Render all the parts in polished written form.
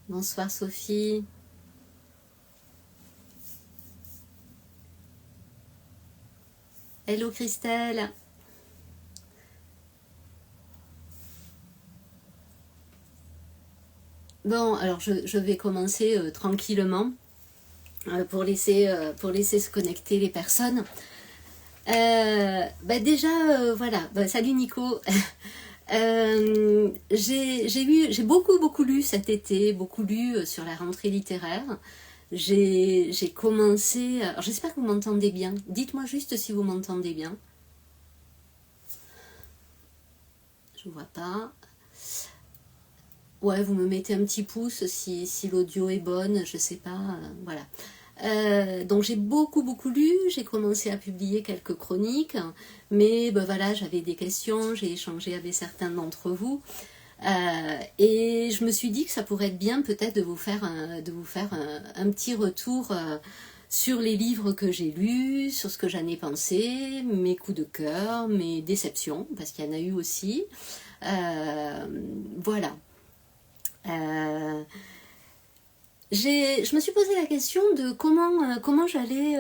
Bonsoir Sophie. Hello Christelle. Bon, alors je vais commencer tranquillement pour laisser se connecter les personnes. Déjà, voilà. Salut Nico. J'ai beaucoup lu cet été, beaucoup lu sur la rentrée littéraire. J'ai commencé. Alors j'espère que vous m'entendez bien. Dites-moi juste si vous m'entendez bien. Je vois pas. Ouais, vous me mettez un petit pouce si l'audio est bonne, je sais pas, voilà. Donc j'ai beaucoup lu, j'ai commencé à publier quelques chroniques, mais voilà, j'avais des questions, j'ai échangé avec certains d'entre vous, et je me suis dit que ça pourrait être bien peut-être de vous faire un petit retour sur les livres que j'ai lus, sur ce que j'en ai pensé, mes coups de cœur, mes déceptions, parce qu'il y en a eu aussi. Voilà. Euh, je me suis posé la question de comment j'allais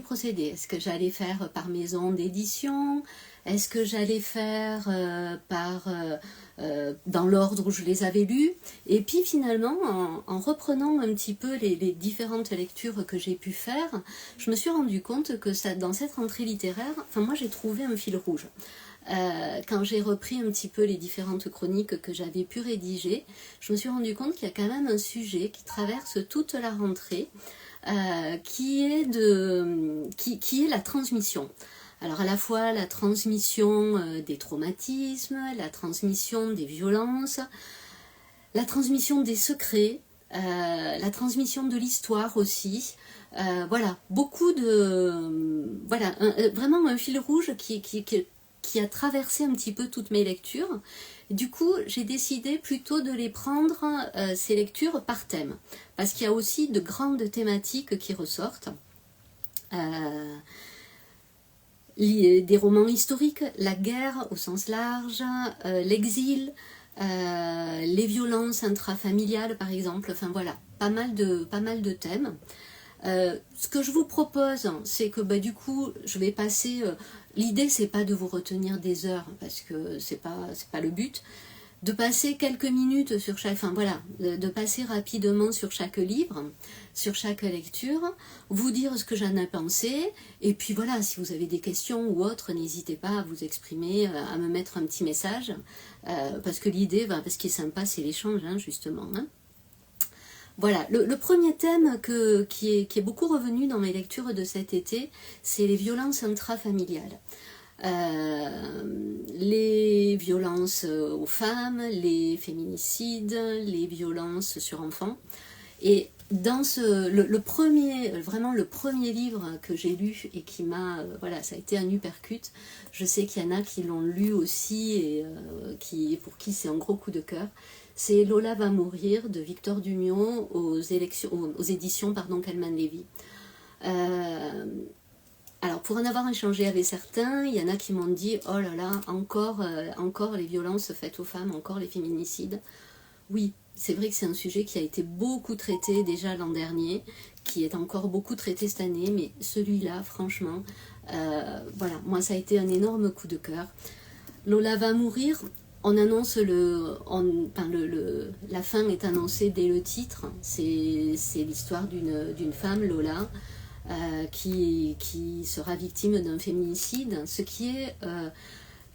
procéder. Est-ce que j'allais faire par maison d'édition? Est-ce que j'allais faire dans l'ordre où je les avais lus? Et puis finalement, en reprenant un petit peu les différentes lectures que j'ai pu faire, je me suis rendu compte que dans cette rentrée littéraire, enfin moi j'ai trouvé un fil rouge. Quand j'ai repris un petit peu les différentes chroniques que j'avais pu rédiger, je me suis rendu compte qu'il y a quand même un sujet qui traverse toute la rentrée, qui est la transmission. Alors à la fois la transmission des traumatismes, la transmission des violences, la transmission des secrets, la transmission de l'histoire aussi. Voilà, vraiment un fil rouge qui a traversé un petit peu toutes mes lectures. Du coup, j'ai décidé plutôt de les prendre, ces lectures, par thème. Parce qu'il y a aussi de grandes thématiques qui ressortent. Des romans historiques, la guerre au sens large, l'exil, les violences intrafamiliales par exemple. Enfin voilà, pas mal de thèmes. Ce que je vous propose, c'est que du coup, je vais passer. L'idée, c'est pas de vous retenir des heures, parce que c'est pas le but. De passer quelques minutes sur chaque, enfin voilà, de passer rapidement sur chaque livre, sur chaque lecture, vous dire ce que j'en ai pensé, et puis voilà, si vous avez des questions ou autres, n'hésitez pas à vous exprimer, à me mettre un petit message, parce que l'idée, ce qui est sympa, c'est l'échange, justement. Voilà, le premier thème qui est beaucoup revenu dans mes lectures de cet été, c'est les violences intrafamiliales. Les violences aux femmes, les féminicides, les violences sur enfants. Et dans vraiment le premier livre que j'ai lu et qui m'a, voilà, ça a été un uppercut. Je sais qu'il y en a qui l'ont lu aussi et pour qui c'est un gros coup de cœur. C'est Lola va mourir de Victor Dumion aux éditions Calman Lévy. Alors pour en avoir échangé avec certains, il y en a qui m'ont dit « Oh là là, encore les violences faites aux femmes, encore les féminicides ». Oui, c'est vrai que c'est un sujet qui a été beaucoup traité déjà l'an dernier, qui est encore beaucoup traité cette année, mais celui-là, franchement, voilà, moi ça a été un énorme coup de cœur. Lola va mourir, on annonce la fin est annoncée dès le titre, c'est l'histoire d'une femme, Lola, qui sera victime d'un féminicide, ce qui est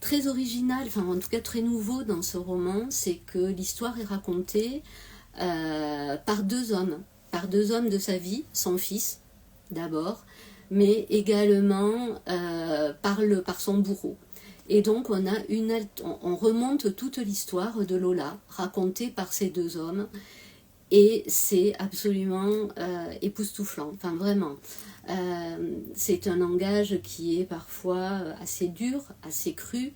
très original, enfin en tout cas très nouveau dans ce roman, c'est que l'histoire est racontée par deux hommes de sa vie, son fils d'abord, mais également par son bourreau. Et donc on remonte toute l'histoire de Lola, racontée par ces deux hommes, et c'est absolument époustouflant, enfin vraiment. C'est un langage qui est parfois assez dur, assez cru,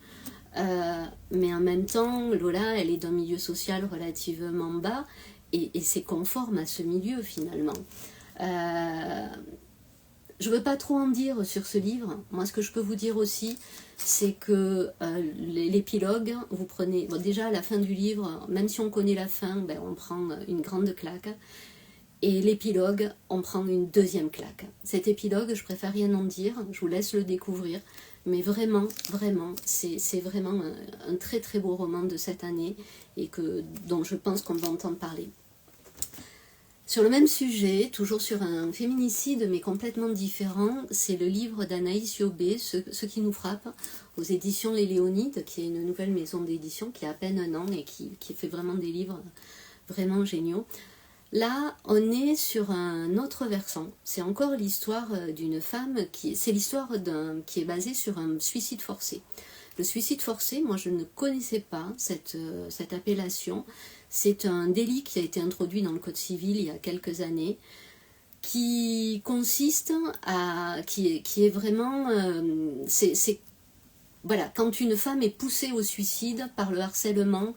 mais en même temps, Lola, elle est d'un milieu social relativement bas, et c'est conforme à ce milieu finalement. je ne veux pas trop en dire sur ce livre. Moi, ce que je peux vous dire aussi, c'est que l'épilogue, vous prenez... Bon, déjà, à la fin du livre, même si on connaît la fin, ben, on prend une grande claque. Et l'épilogue, on prend une deuxième claque. Cet épilogue, je préfère rien en dire, je vous laisse le découvrir. Mais vraiment, vraiment, c'est vraiment un très très beau roman de cette année et dont je pense qu'on va entendre parler. Sur le même sujet, toujours sur un féminicide mais complètement différent, c'est le livre d'Anaïs Yobé, Ce qui nous frappe, aux éditions Les Léonides, qui est une nouvelle maison d'édition qui a à peine un an et qui fait vraiment des livres vraiment géniaux. Là, on est sur un autre versant. C'est encore l'histoire d'une femme, c'est l'histoire qui est basée sur un suicide forcé. Le suicide forcé, moi je ne connaissais pas cette appellation. C'est un délit qui a été introduit dans le Code civil il y a quelques années, qui consiste qui est vraiment, voilà, quand une femme est poussée au suicide par le harcèlement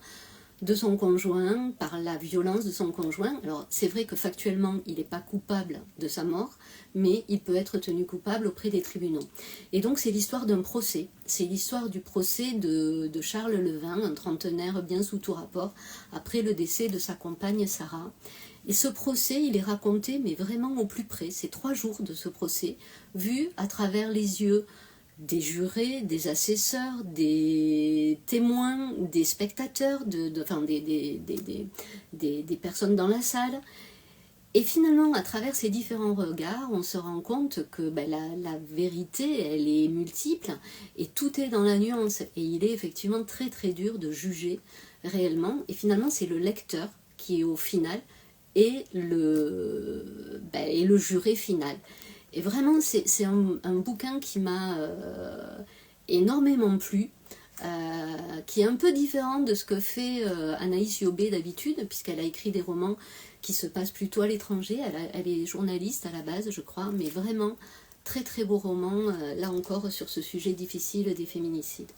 de son conjoint, par la violence de son conjoint. Alors c'est vrai que factuellement il n'est pas coupable de sa mort, mais il peut être tenu coupable auprès des tribunaux. Et donc c'est l'histoire d'un procès, c'est l'histoire du procès de Charles Levin, un trentenaire bien sous tout rapport, après le décès de sa compagne Sarah. Et ce procès, il est raconté, mais vraiment au plus près, c'est 3 jours de ce procès, vu à travers les yeux des jurés, des assesseurs, des témoins, des spectateurs, enfin des personnes dans la salle. Et finalement, à travers ces différents regards, on se rend compte que ben, la vérité, elle est multiple et tout est dans la nuance. Et il est effectivement très très dur de juger réellement. Et finalement, c'est le lecteur qui est au final et le juré final. Et vraiment, c'est un bouquin qui m'a énormément plu, qui est un peu différent de ce que fait Anaïs Yobé d'habitude, puisqu'elle a écrit des romans qui se passent plutôt à l'étranger. Elle est journaliste à la base, je crois, mais vraiment très très beau roman, là encore, sur ce sujet difficile des féminicides.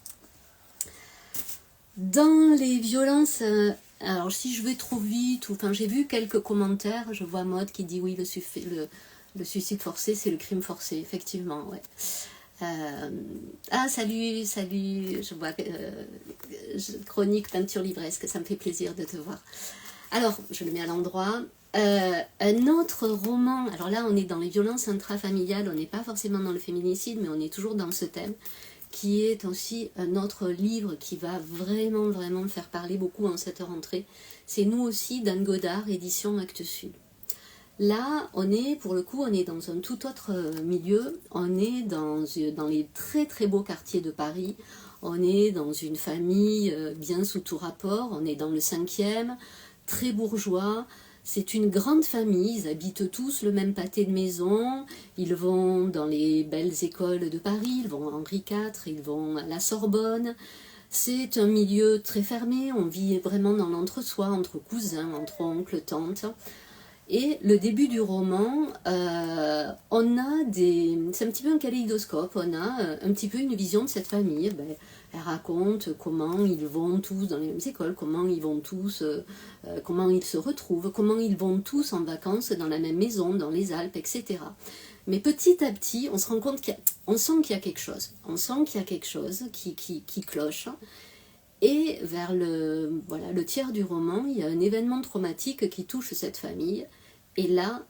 Dans les violences... alors si je vais trop vite, enfin j'ai vu quelques commentaires, je vois Maud qui dit oui, le suicide forcé, c'est le crime forcé, effectivement, ouais. Ah, salut, je vois chronique peinture livresque, ça me fait plaisir de te voir. Alors, je le mets à l'endroit. Un autre roman, alors là on est dans les violences intrafamiliales, on n'est pas forcément dans le féminicide, mais on est toujours dans ce thème, qui est aussi un autre livre qui va vraiment, vraiment faire parler beaucoup en cette rentrée. C'est Nous aussi d'Anne Godard, édition Actes Sud. Là, pour le coup, on est dans un tout autre milieu. On est dans les très très beaux quartiers de Paris. On est dans une famille bien sous tout rapport. On est dans le 5e, très bourgeois. C'est une grande famille. Ils habitent tous le même pâté de maison. Ils vont dans les belles écoles de Paris. Ils vont à Henri IV. Ils vont à la Sorbonne. C'est un milieu très fermé. On vit vraiment dans l'entre-soi, entre cousins, entre oncles, tantes. Et le début du roman, on a c'est un petit peu un kaléidoscope, on a un petit peu une vision de cette famille. Ben, elle raconte comment ils vont tous dans les mêmes écoles, comment ils vont tous, comment ils se retrouvent, comment ils vont tous en vacances dans la même maison, dans les Alpes, etc. Mais petit à petit, on se rend compte on sent qu'il y a quelque chose, on sent qu'il y a quelque chose qui cloche. Et vers le tiers du roman, il y a un événement traumatique qui touche cette famille. Et là,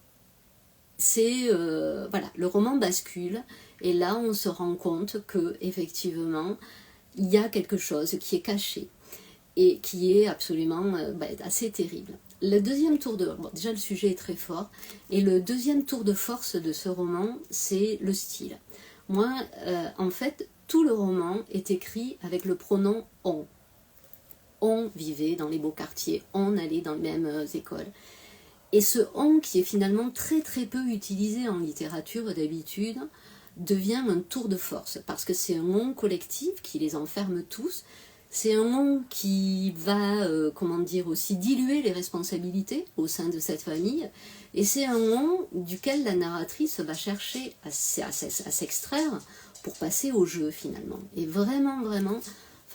le roman bascule. Et là, on se rend compte que effectivement, il y a quelque chose qui est caché et qui est absolument assez terrible. Le deuxième tour déjà le sujet est très fort. Et le deuxième tour de force de ce roman, c'est le style. Moi, en fait, tout le roman est écrit avec le pronom « on ». On vivait dans les beaux quartiers, on allait dans les mêmes écoles. Et ce « on » qui est finalement très très peu utilisé en littérature d'habitude, devient un tour de force, parce que c'est un « on » collectif qui les enferme tous, c'est un « on » qui va, aussi diluer les responsabilités au sein de cette famille, et c'est un « on » duquel la narratrice va chercher à s'extraire pour passer au jeu finalement. Et vraiment, vraiment...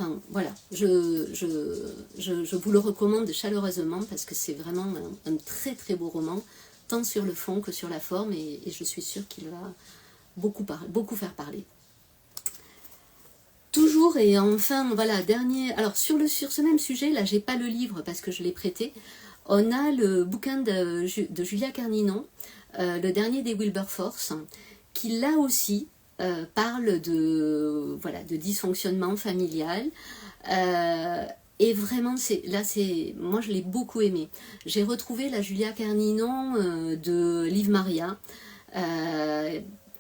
Enfin, voilà, je vous le recommande chaleureusement parce que c'est vraiment un très très beau roman, tant sur le fond que sur la forme, et je suis sûre qu'il va beaucoup faire parler. Toujours et enfin, voilà, dernier... Alors, sur ce même sujet, là, j'ai pas le livre parce que je l'ai prêté. On a le bouquin de Julia Carninon, le dernier des Wilberforce, qui là aussi parle de, voilà, de dysfonctionnement familial. Et vraiment, moi je l'ai beaucoup aimé. J'ai retrouvé la Julia Carninon de Liv Maria.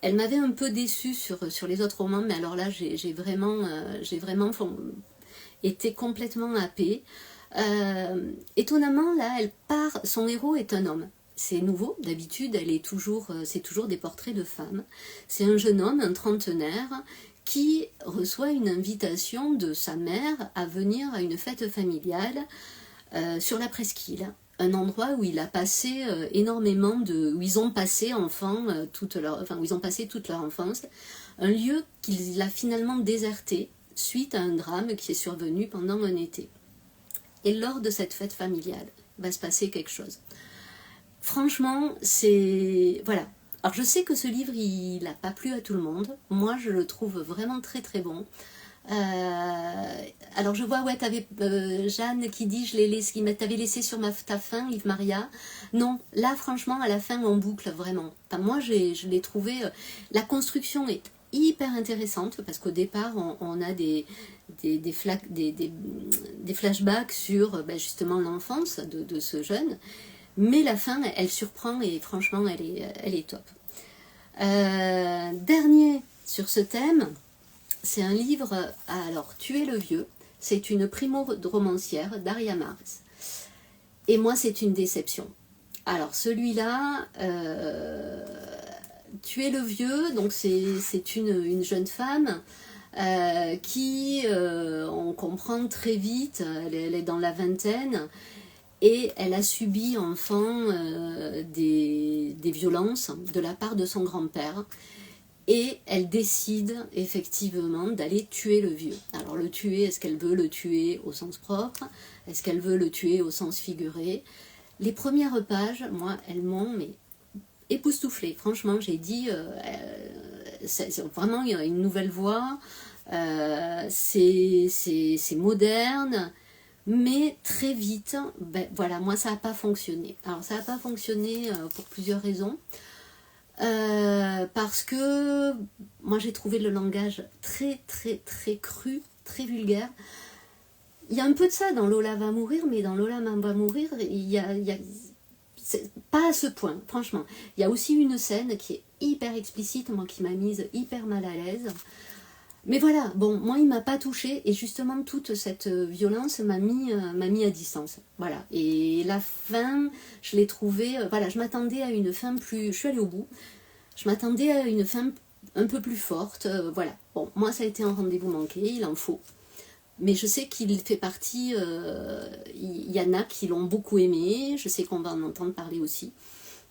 Elle m'avait un peu déçue sur les autres romans, mais alors là, j'ai vraiment été complètement happée. Étonnamment, là, son héros est un homme. C'est nouveau, d'habitude, c'est toujours des portraits de femmes. C'est un jeune homme, un trentenaire, qui reçoit une invitation de sa mère à venir à une fête familiale sur la presqu'île. Un endroit où il a passé où ils ont passé où ils ont passé toute leur enfance. Un lieu qu'il a finalement déserté suite à un drame qui est survenu pendant un été. Et lors de cette fête familiale, va se passer quelque chose. Franchement, c'est... Voilà. Alors je sais que ce livre, il n'a pas plu à tout le monde. Moi, je le trouve vraiment très très bon. Alors je vois, ouais, t'avais Jeanne qui dit, t'avais laissé sur ta fin, Liv Maria. Non, là franchement, à la fin, on boucle vraiment. Enfin, moi, je l'ai trouvé... la construction est hyper intéressante parce qu'au départ, on a des flashbacks sur justement l'enfance de ce jeune. Mais la fin, elle surprend et franchement, elle est top. Dernier sur ce thème, c'est un livre, alors, Tuer le vieux. C'est une primo-romancière, Daria Marz. Et moi, c'est une déception. Alors, celui-là, Tuer le vieux, donc c'est une jeune femme qui, on comprend très vite, elle est dans la vingtaine, et elle a subi enfant des violences de la part de son grand-père. Et elle décide effectivement d'aller tuer le vieux. Alors le tuer, est-ce qu'elle veut le tuer au sens propre? Est-ce qu'elle veut le tuer au sens figuré? Les premières pages, moi, elles m'ont époustouflée. Franchement, j'ai dit, c'est vraiment une nouvelle voie. C'est moderne. Mais très vite, voilà, moi ça n'a pas fonctionné. Alors ça n'a pas fonctionné pour plusieurs raisons. Parce que moi j'ai trouvé le langage très très très cru, très vulgaire. Il y a un peu de ça dans Lola va mourir, mais dans Lola va mourir, pas à ce point, franchement. Il y a aussi une scène qui est hyper explicite, moi qui m'a mise hyper mal à l'aise. Mais voilà, bon, moi il m'a pas touchée et justement toute cette violence m'a mis à distance. Voilà, et la fin, je l'ai trouvée, voilà, je m'attendais à une fin je suis allée au bout, je m'attendais à une fin un peu plus forte, voilà. Bon, moi ça a été un rendez-vous manqué, il en faut. Mais je sais qu'il fait partie, il y en a qui l'ont beaucoup aimé, je sais qu'on va en entendre parler aussi.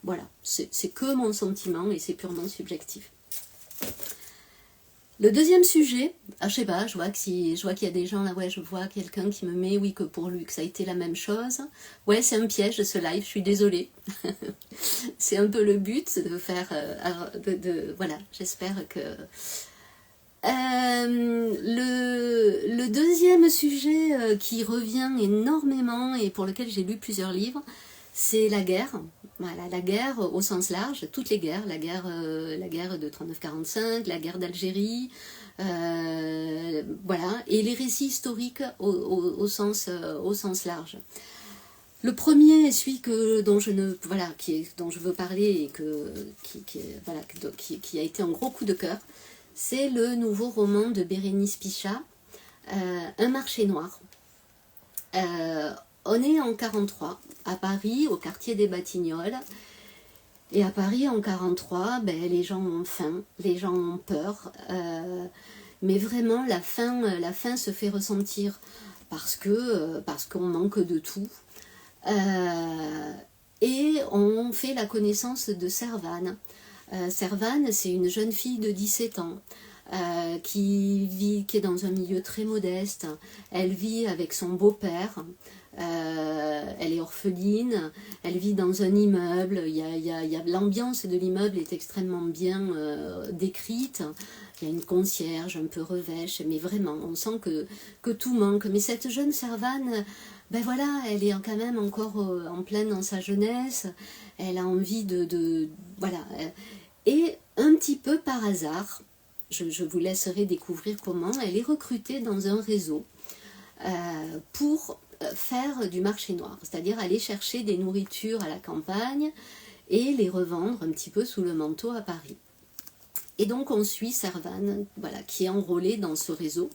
Voilà, c'est que mon sentiment et c'est purement subjectif. Le deuxième sujet, je sais pas, je vois qu'il y a des gens là, ouais, je vois quelqu'un qui me met, oui, que pour lui, que ça a été la même chose. Ouais, c'est un piège ce live, je suis désolée. C'est un peu le but de faire, voilà, j'espère que... le deuxième sujet qui revient énormément et pour lequel j'ai lu plusieurs livres, c'est la guerre. Voilà, la guerre au sens large, toutes les guerres, la guerre de 39-45, la guerre d'Algérie, voilà, et les récits historiques au sens large. Le premier est celui dont je veux parler et qui a été un gros coup de cœur. C'est le nouveau roman de Bérénice Pichat, Un marché noir. On est en 43, à Paris, au quartier des Batignolles. Et à Paris, en 43, les gens ont faim, les gens ont peur. Mais vraiment, la faim se fait ressentir parce qu'on manque de tout. Et on fait la connaissance de Servane. Servane, c'est une jeune fille de 17 ans. Qui est dans un milieu très modeste. Elle vit avec son beau-père. Elle elle est orpheline, elle vit dans un immeuble, l'ambiance de l'immeuble est extrêmement bien décrite. Il y a une concierge un peu revêche, mais vraiment, on sent que tout manque. Mais cette jeune Servane, ben voilà, elle est quand même encore en pleine dans sa jeunesse, elle a envie voilà. Et un petit peu par hasard, je vous laisserai découvrir comment, elle est recrutée dans un réseau pour faire du marché noir, c'est-à-dire aller chercher des nourritures à la campagne et les revendre un petit peu sous le manteau à Paris. Et donc on suit Servane, voilà, qui est enrôlée dans ce réseau.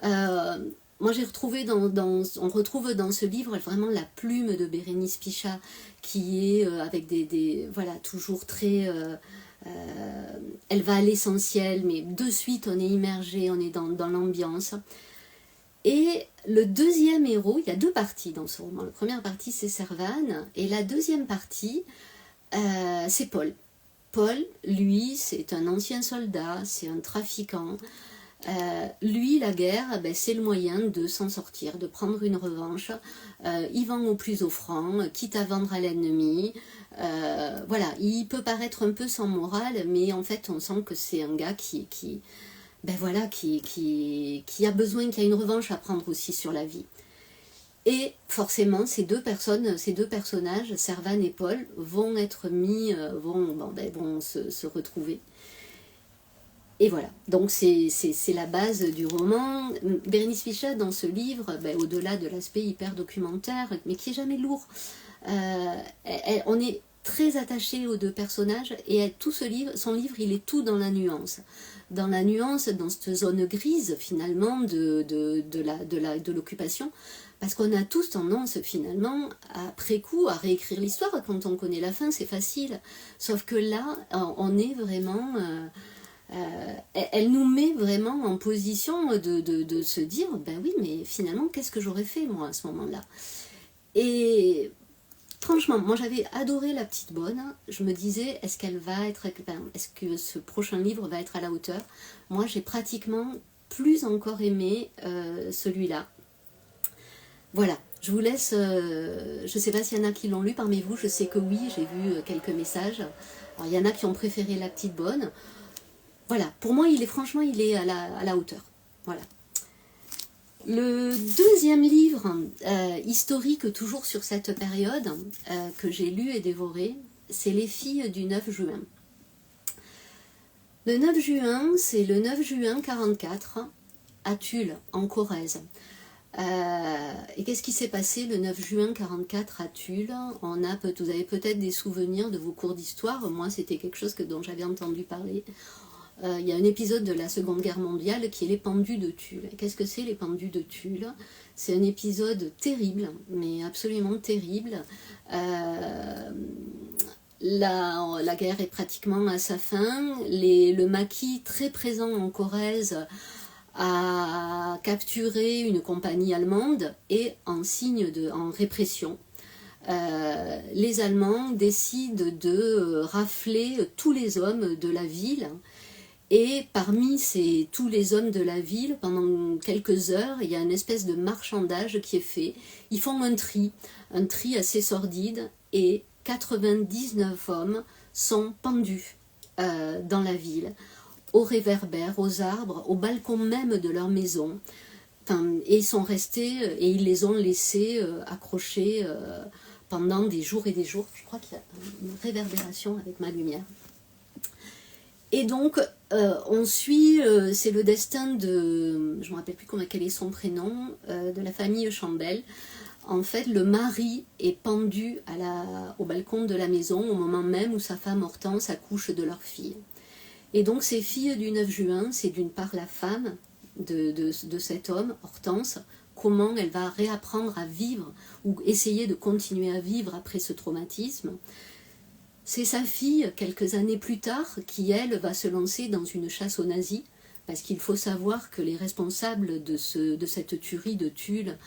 Moi j'ai retrouvé on retrouve dans ce livre vraiment la plume de Bérénice Pichat, qui est avec voilà, toujours très... elle va à l'essentiel, mais de suite on est immergé, on est dans l'ambiance. Et le deuxième héros, il y a deux parties dans ce roman. La première partie c'est Servane, et la deuxième partie c'est Paul. Paul, lui, c'est un ancien soldat, c'est un trafiquant. Lui, la guerre, ben, c'est le moyen de s'en sortir, de prendre une revanche. Il vend au plus offrant, quitte à vendre à l'ennemi. Voilà, il peut paraître un peu sans morale, mais en fait, on sent que c'est un gars ben voilà, qui a besoin, qui a une revanche à prendre aussi sur la vie. Et forcément, ces deux personnages, Servane et Paul, vont être mis, vont se retrouver. Et voilà, donc c'est la base du roman. Bérénice Pichat, dans ce livre, ben, au-delà de l'aspect hyper documentaire, mais qui est jamais lourd, on est très attaché aux deux personnages, et tout son livre, il est tout dans la nuance. Dans la nuance, dans cette zone grise, finalement, de l'occupation. Parce qu'on a tous tendance finalement, après coup, à réécrire l'histoire. Quand on connaît la fin, c'est facile. Sauf que là, on est vraiment... elle nous met vraiment en position de se dire, ben oui, mais finalement, qu'est-ce que j'aurais fait, moi, à ce moment-là? Et franchement, moi, j'avais adoré La Petite Bonne. Je me disais, est-ce que ce prochain livre va être à la hauteur? Moi, j'ai pratiquement plus encore aimé celui-là. Voilà, je vous laisse, je ne sais pas s'il y en a qui l'ont lu parmi vous, je sais que oui, j'ai vu quelques messages. Alors, il y en a qui ont préféré La Petite Bonne. Voilà, pour moi, franchement, il est à la hauteur. Voilà. Le deuxième livre, historique toujours sur cette période, que j'ai lu et dévoré, c'est Les filles du 9 juin. Le 9 juin, c'est le 9 juin 1944, à Tulle, en Corrèze. Et qu'est-ce qui s'est passé le 9 juin 1944 à Tulle? Vous avez peut-être des souvenirs de vos cours d'histoire. Moi, c'était quelque chose dont j'avais entendu parler. Il y a un épisode de la Seconde Guerre mondiale qui est les pendus de Tulle. Qu'est-ce que c'est les pendus de Tulle? C'est un épisode terrible, mais absolument terrible. La guerre est pratiquement à sa fin. Le maquis, très présent en Corrèze, a capturé une compagnie allemande, et en répression, les Allemands décident de rafler tous les hommes de la ville. Et parmi tous les hommes de la ville, pendant quelques heures, il y a une espèce de marchandage qui est fait. Ils font un tri assez sordide, et 99 hommes sont pendus dans la ville, aux réverbères, aux arbres, au balcon même de leur maison. Et ils sont restés, et ils les ont laissés accrochés pendant des jours et des jours. Je crois qu'il y a une réverbération avec ma lumière. Et donc, on suit, c'est le destin de, je ne me rappelle plus quel est son prénom, de la famille Chambel. En fait, le mari est pendu au balcon de la maison au moment même où sa femme Hortense accouche de leur fille. Et donc, ces filles du 9 juin, c'est d'une part la femme de cet homme, Hortense, comment elle va réapprendre à vivre ou essayer de continuer à vivre après ce traumatisme. C'est sa fille, quelques années plus tard, qui, elle, va se lancer dans une chasse aux nazis, parce qu'il faut savoir que les responsables de cette tuerie de Tulle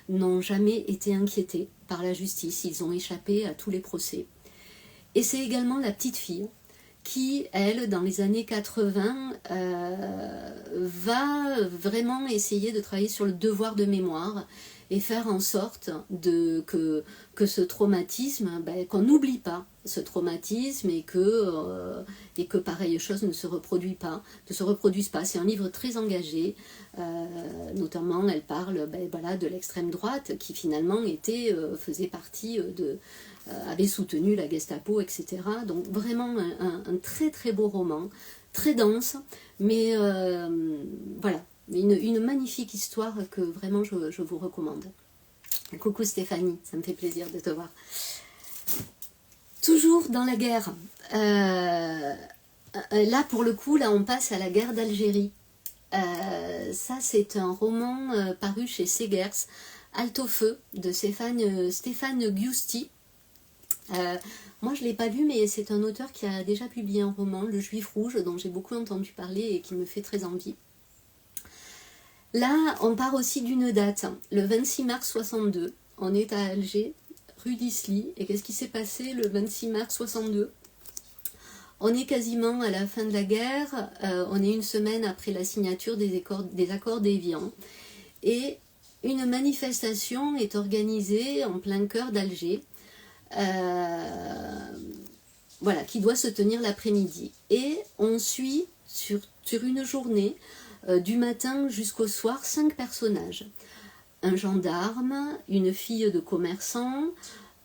n'ont jamais été inquiétés par la justice, ils ont échappé à tous les procès. Et c'est également la petite fille, qui, elle, dans les années 80, va vraiment essayer de travailler sur le devoir de mémoire, et faire en sorte que ce traumatisme, qu'on n'oublie pas ce traumatisme et que pareille chose ne se reproduise pas. C'est un livre très engagé, notamment elle parle voilà, de l'extrême droite qui finalement faisait partie avait soutenu la Gestapo, etc. Donc vraiment un très très beau roman, très dense, mais voilà, une magnifique histoire que vraiment je vous recommande. Coucou Stéphanie, ça me fait plaisir de te voir. Toujours dans la guerre. Là, pour le coup, là, on passe à la guerre d'Algérie. Ça, c'est un roman paru chez Segers, Halte au feu, de Stéphane Giusti. Moi, je ne l'ai pas lu, mais c'est un auteur qui a déjà publié un roman, Le Juif rouge, dont j'ai beaucoup entendu parler et qui me fait très envie. Là, on part aussi d'une date, le 26 mars 62. On est à Alger, rue d'Isly. Et qu'est-ce qui s'est passé le 26 mars 62 ? On est quasiment à la fin de la guerre. On est une semaine après la signature des accords d'Évian. Et une manifestation est organisée en plein cœur d'Alger. Voilà, qui doit se tenir l'après-midi. Et on suit sur une journée, du matin jusqu'au soir, 5 personnages. Un gendarme, une fille de commerçant,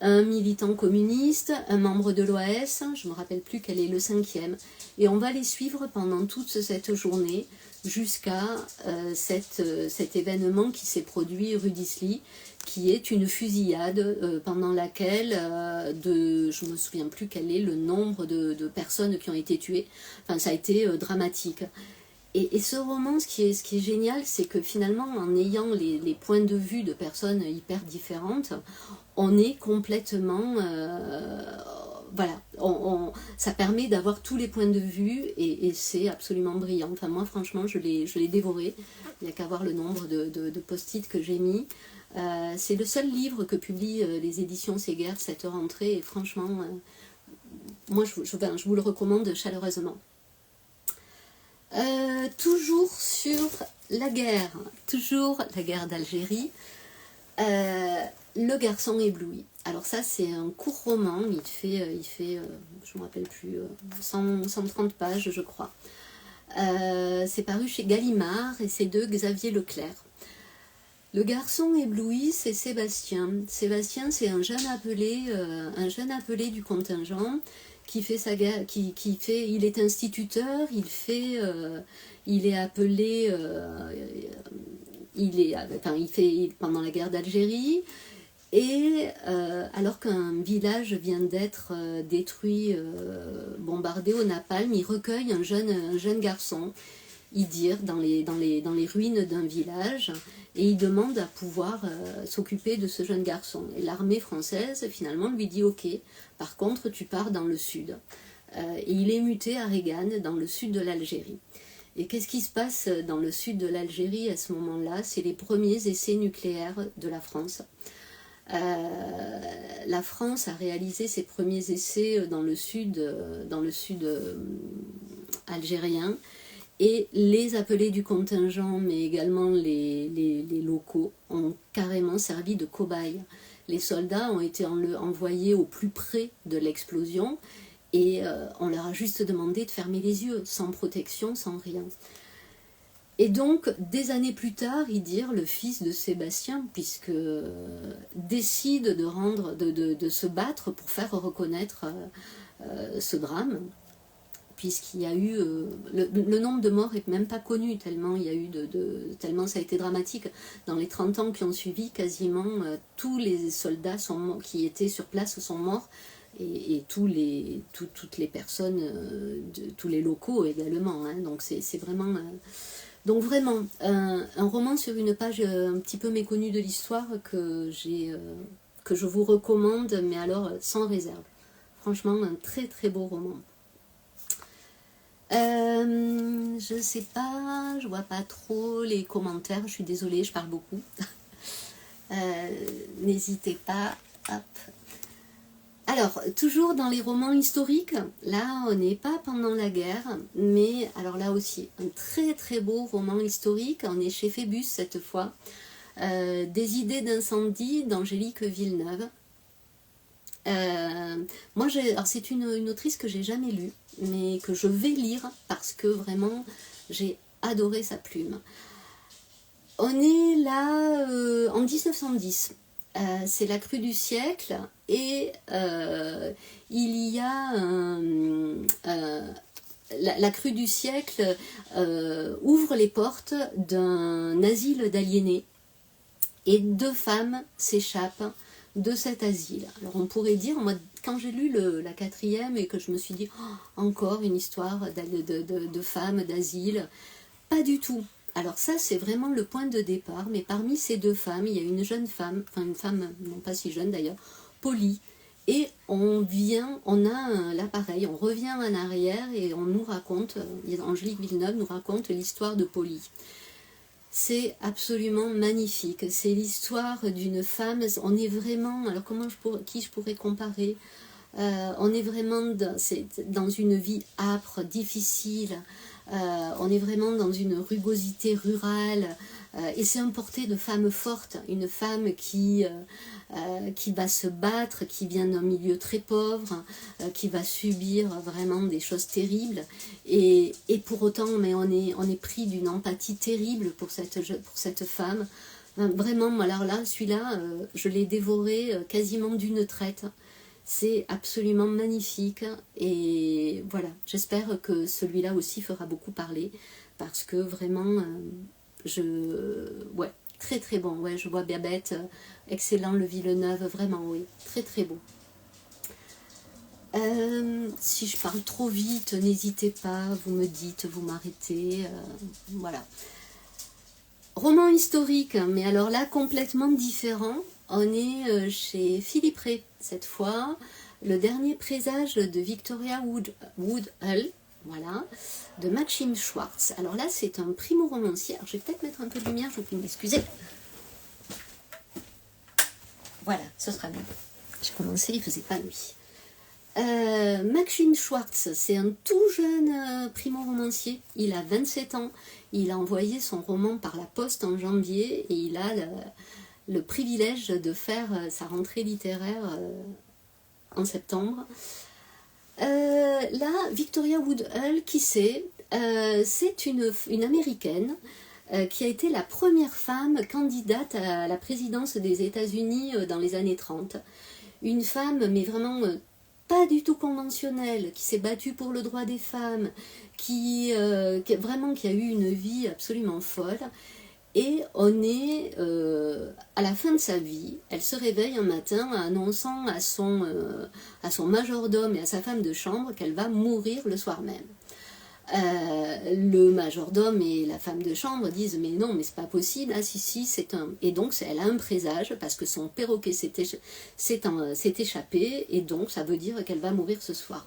un militant communiste, un membre de l'OAS, je ne me rappelle plus quel est le 5e, et on va les suivre pendant toute cette journée jusqu'à cet événement qui s'est produit rue d'Isly, qui est une fusillade pendant laquelle, je ne me souviens plus quel est le nombre de personnes qui ont été tuées, enfin ça a été dramatique. Et ce roman, ce qui est génial, c'est que finalement, en ayant les points de vue de personnes hyper différentes, on est complètement... voilà, ça permet d'avoir tous les points de vue et c'est absolument brillant. Enfin, moi, franchement, je l'ai dévoré. Il n'y a qu'à voir le nombre de post-it que j'ai mis. C'est le seul livre que publient les éditions Segers cette rentrée et franchement, moi, je vous le recommande chaleureusement. Toujours sur la guerre d'Algérie, Le garçon ébloui. Alors ça c'est un court roman, il fait je ne me rappelle plus, 130 pages je crois. C'est paru chez Gallimard et c'est de Xavier Leclerc. Le garçon ébloui, c'est Sébastien. Sébastien, c'est un jeune appelé du contingent qui fait sa guerre, il est instituteur, il est appelé, pendant la guerre d'Algérie, et alors qu'un village vient d'être détruit, bombardé au napalm, il recueille un jeune garçon, Idir, dans les ruines d'un village, et il demande à pouvoir s'occuper de ce jeune garçon. Et l'armée française, finalement, lui dit « Ok, par contre, tu pars dans le sud ». Et il est muté à Regan, dans le sud de l'Algérie. Et qu'est-ce qui se passe dans le sud de l'Algérie à ce moment-là? C'est les premiers essais nucléaires de la France. La France a réalisé ses premiers essais dans le sud algérien. Et les appelés du contingent, mais également les locaux, ont carrément servi de cobayes. Les soldats ont été envoyés au plus près de l'explosion et on leur a juste demandé de fermer les yeux, sans protection, sans rien. Et donc, des années plus tard, Idir, le fils de Sébastien, décide de se battre pour faire reconnaître ce drame, puisqu'il y a eu, le nombre de morts n'est même pas connu, tellement il y a eu tellement ça a été dramatique. Dans les 30 ans qui ont suivi, quasiment tous les soldats qui étaient sur place sont morts, et toutes les personnes, tous les locaux également, hein. Donc c'est vraiment... donc vraiment, un roman sur une page un petit peu méconnue de l'histoire que je vous recommande, mais alors sans réserve. Franchement, un très très beau roman. Je sais pas, je vois pas trop les commentaires, je suis désolée, je parle beaucoup. N'hésitez pas. Hop. Alors, toujours dans les romans historiques, là on n'est pas pendant la guerre, mais alors là aussi, un très très beau roman historique, on est chez Phébus cette fois. Des idées d'incendie d'Angélique Villeneuve. Moi, alors c'est une autrice que j'ai jamais lue, mais que je vais lire parce que vraiment j'ai adoré sa plume. On est là en 1910. C'est la crue du siècle et il y a la crue du siècle ouvre les portes d'un asile d'aliénés et 2 femmes s'échappent de cet asile. Alors on pourrait dire, moi quand j'ai lu la 4e et que je me suis dit oh, encore une histoire de femmes d'asile, pas du tout. Alors ça c'est vraiment le point de départ, mais parmi ces 2 femmes, il y a une jeune femme, enfin une femme non pas si jeune d'ailleurs, Polly, et on a l'appareil, on revient en arrière et on nous raconte, Angélique Villeneuve nous raconte l'histoire de Polly. C'est absolument magnifique, c'est l'histoire d'une femme, on est vraiment, alors qui je pourrais comparer, on est vraiment dans une vie âpre, difficile, on est vraiment dans une rugosité rurale, et c'est un portrait de femme forte, une femme qui va se battre, qui vient d'un milieu très pauvre, qui va subir vraiment des choses terribles, et pour autant mais on est pris d'une empathie terrible pour cette femme. Vraiment, alors là, celui-là, je l'ai dévoré quasiment d'une traite. C'est absolument magnifique et voilà, j'espère que celui-là aussi fera beaucoup parler parce que vraiment, ouais, très très bon, ouais, je vois Babette, excellent le Villeneuve, vraiment, oui, très très beau. Si je parle trop vite, n'hésitez pas, vous me dites, vous m'arrêtez, voilà. Roman historique, mais alors là, complètement différent. On est chez Philippe Ray, cette fois, le dernier présage de Victoria Woodhull, voilà, de Maxim Schwartz. Alors là, c'est un primo-romancier. Alors, je vais peut-être mettre un peu de lumière, je vous prie de m'excuser. Voilà, ce sera bien. J'ai commencé, il ne faisait pas nuit. Maxim Schwartz, c'est un tout jeune primo-romancier. Il a 27 ans. Il a envoyé son roman par la poste en janvier et il a le privilège de faire sa rentrée littéraire en septembre. Là, Victoria Woodhull, qui c'est une Américaine qui a été la première femme candidate à la présidence des États-Unis dans les années 30. Une femme, mais vraiment pas du tout conventionnelle, qui s'est battue pour le droit des femmes, qui a eu une vie absolument folle. Et on est à la fin de sa vie, elle se réveille un matin annonçant à son majordome et à sa femme de chambre qu'elle va mourir le soir même. Le majordome et la femme de chambre disent mais non, mais c'est pas possible, ah si c'est un... Et donc elle a un présage parce que son perroquet s'est échappé et donc ça veut dire qu'elle va mourir ce soir.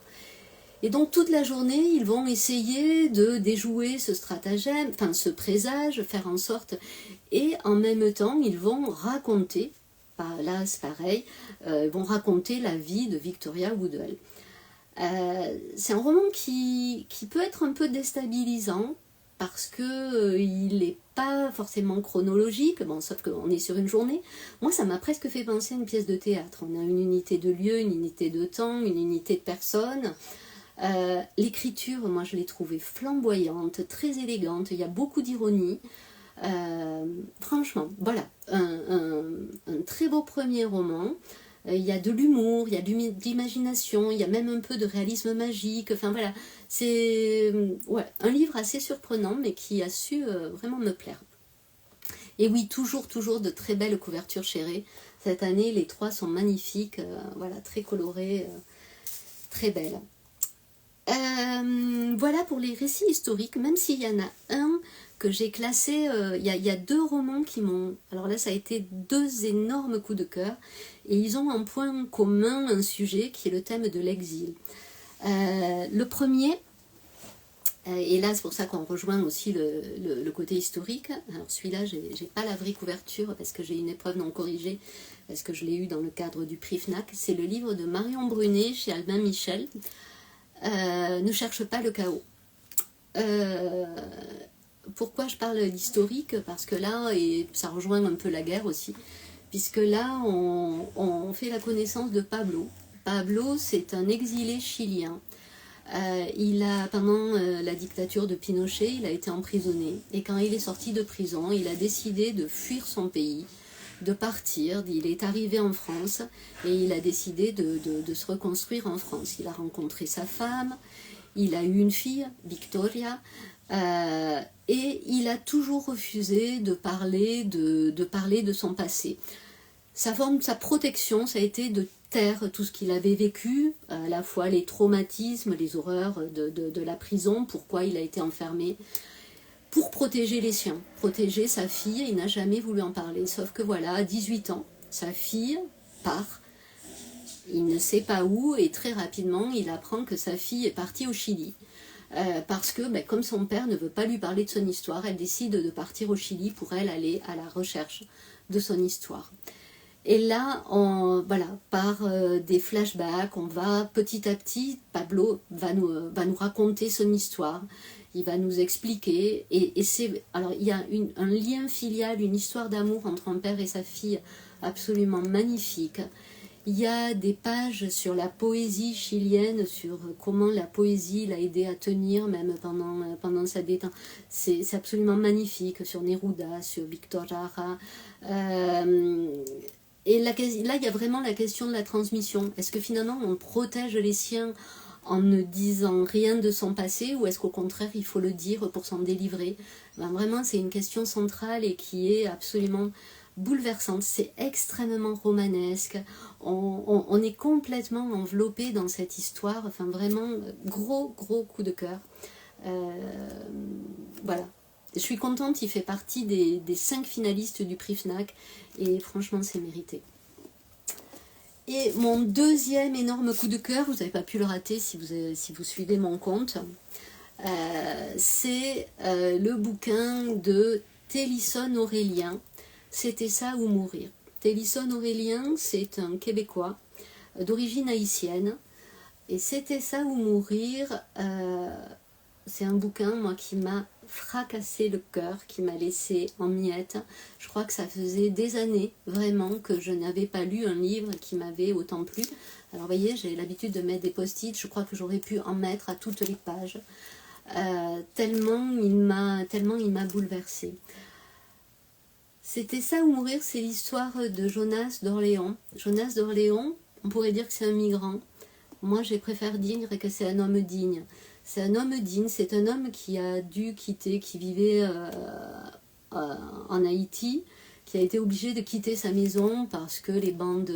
Et donc toute la journée, ils vont essayer de déjouer ce stratagème, enfin ce présage, faire en sorte, et en même temps, ils vont raconter, là c'est pareil, ils vont raconter la vie de Victoria Woodhull. C'est un roman qui peut être un peu déstabilisant, parce que il n'est pas forcément chronologique, bon, sauf qu'on est sur une journée. Moi, ça m'a presque fait penser à une pièce de théâtre. On a une unité de lieu, une unité de temps, une unité de personnes. L'écriture, moi je l'ai trouvée flamboyante, très élégante, il y a beaucoup d'ironie. Franchement, voilà, un très beau premier roman. Il y a de l'humour, il y a de l'imagination, il y a même un peu de réalisme magique. Enfin voilà, c'est ouais, un livre assez surprenant, mais qui a su vraiment me plaire. Et oui, toujours de très belles couvertures chérées. Cette année, les 3 sont magnifiques, voilà, très colorées, très belles. Voilà pour les récits historiques, même s'il y en a un que j'ai classé, il y a 2 romans qui m'ont... Alors là, ça a été 2 énormes coups de cœur, et ils ont en point commun un sujet qui est le thème de l'exil. Le premier, et là c'est pour ça qu'on rejoint aussi le côté historique, alors celui-là, j'ai pas la vraie couverture parce que j'ai une épreuve non corrigée, parce que je l'ai eu dans le cadre du prix FNAC, c'est le livre de Marion Brunet chez Albin Michel, Ne cherche pas le chaos. pourquoi je parle d'historique? Parce que là, et ça rejoint un peu la guerre aussi, puisque là, on fait la connaissance de Pablo. Pablo, c'est un exilé chilien. Pendant la dictature de Pinochet, il a été emprisonné. Et quand il est sorti de prison, il a décidé de fuir son pays, de partir. Il est arrivé en France et il a décidé de se reconstruire en France. Il a rencontré sa femme, il a eu une fille, Victoria, et il a toujours refusé de parler de son passé. Sa protection, ça a été de taire tout ce qu'il avait vécu, à la fois les traumatismes, les horreurs de la prison, pourquoi il a été enfermé, pour protéger les siens, protéger sa fille. Il n'a jamais voulu en parler, sauf que voilà, à 18 ans, sa fille part, il ne sait pas où, et très rapidement, il apprend que sa fille est partie au Chili. Parce que, comme son père ne veut pas lui parler de son histoire, elle décide de partir au Chili pour elle aller à la recherche de son histoire. Et là, par des flashbacks, on va petit à petit, Pablo va nous raconter son histoire, il va nous expliquer, alors il y a un lien filial, une histoire d'amour entre un père et sa fille absolument magnifique. Il y a des pages sur la poésie chilienne, sur comment la poésie l'a aidé à tenir même pendant sa détente. C'est absolument magnifique, sur Neruda, sur Victor Jara. Et là, il y a vraiment la question de la transmission. Est-ce que finalement, on protège les siens en ne disant rien de son passé, ou est-ce qu'au contraire, il faut le dire pour s'en délivrer? Vraiment, c'est une question centrale et qui est absolument bouleversante. C'est extrêmement romanesque. On est complètement enveloppé dans cette histoire. Enfin, vraiment, gros coup de cœur. Voilà. Je suis contente, il fait partie des 5 finalistes du prix FNAC et franchement c'est mérité. Et mon deuxième énorme coup de cœur, vous n'avez pas pu le rater si vous suivez mon compte, c'est le bouquin de Télisson Aurélien, C'était ça ou mourir. Télisson Aurélien, c'est un Québécois d'origine haïtienne, et C'était ça ou mourir, c'est un bouquin, moi, qui m'a fracassé le cœur, qui m'a laissé en miettes. Je crois que ça faisait des années, vraiment, que je n'avais pas lu un livre qui m'avait autant plu. Alors, vous voyez, j'ai l'habitude de mettre des post-it. Je crois que j'aurais pu en mettre à toutes les pages. Tellement il m'a bouleversée. C'était ça ou mourir, c'est l'histoire de Jonas d'Orléans. Jonas d'Orléans, on pourrait dire que c'est un migrant. Moi, je préfère dire que c'est un homme digne. C'est un homme digne, c'est un homme qui a dû quitter, qui vivait en Haïti, qui a été obligé de quitter sa maison parce que les bandes,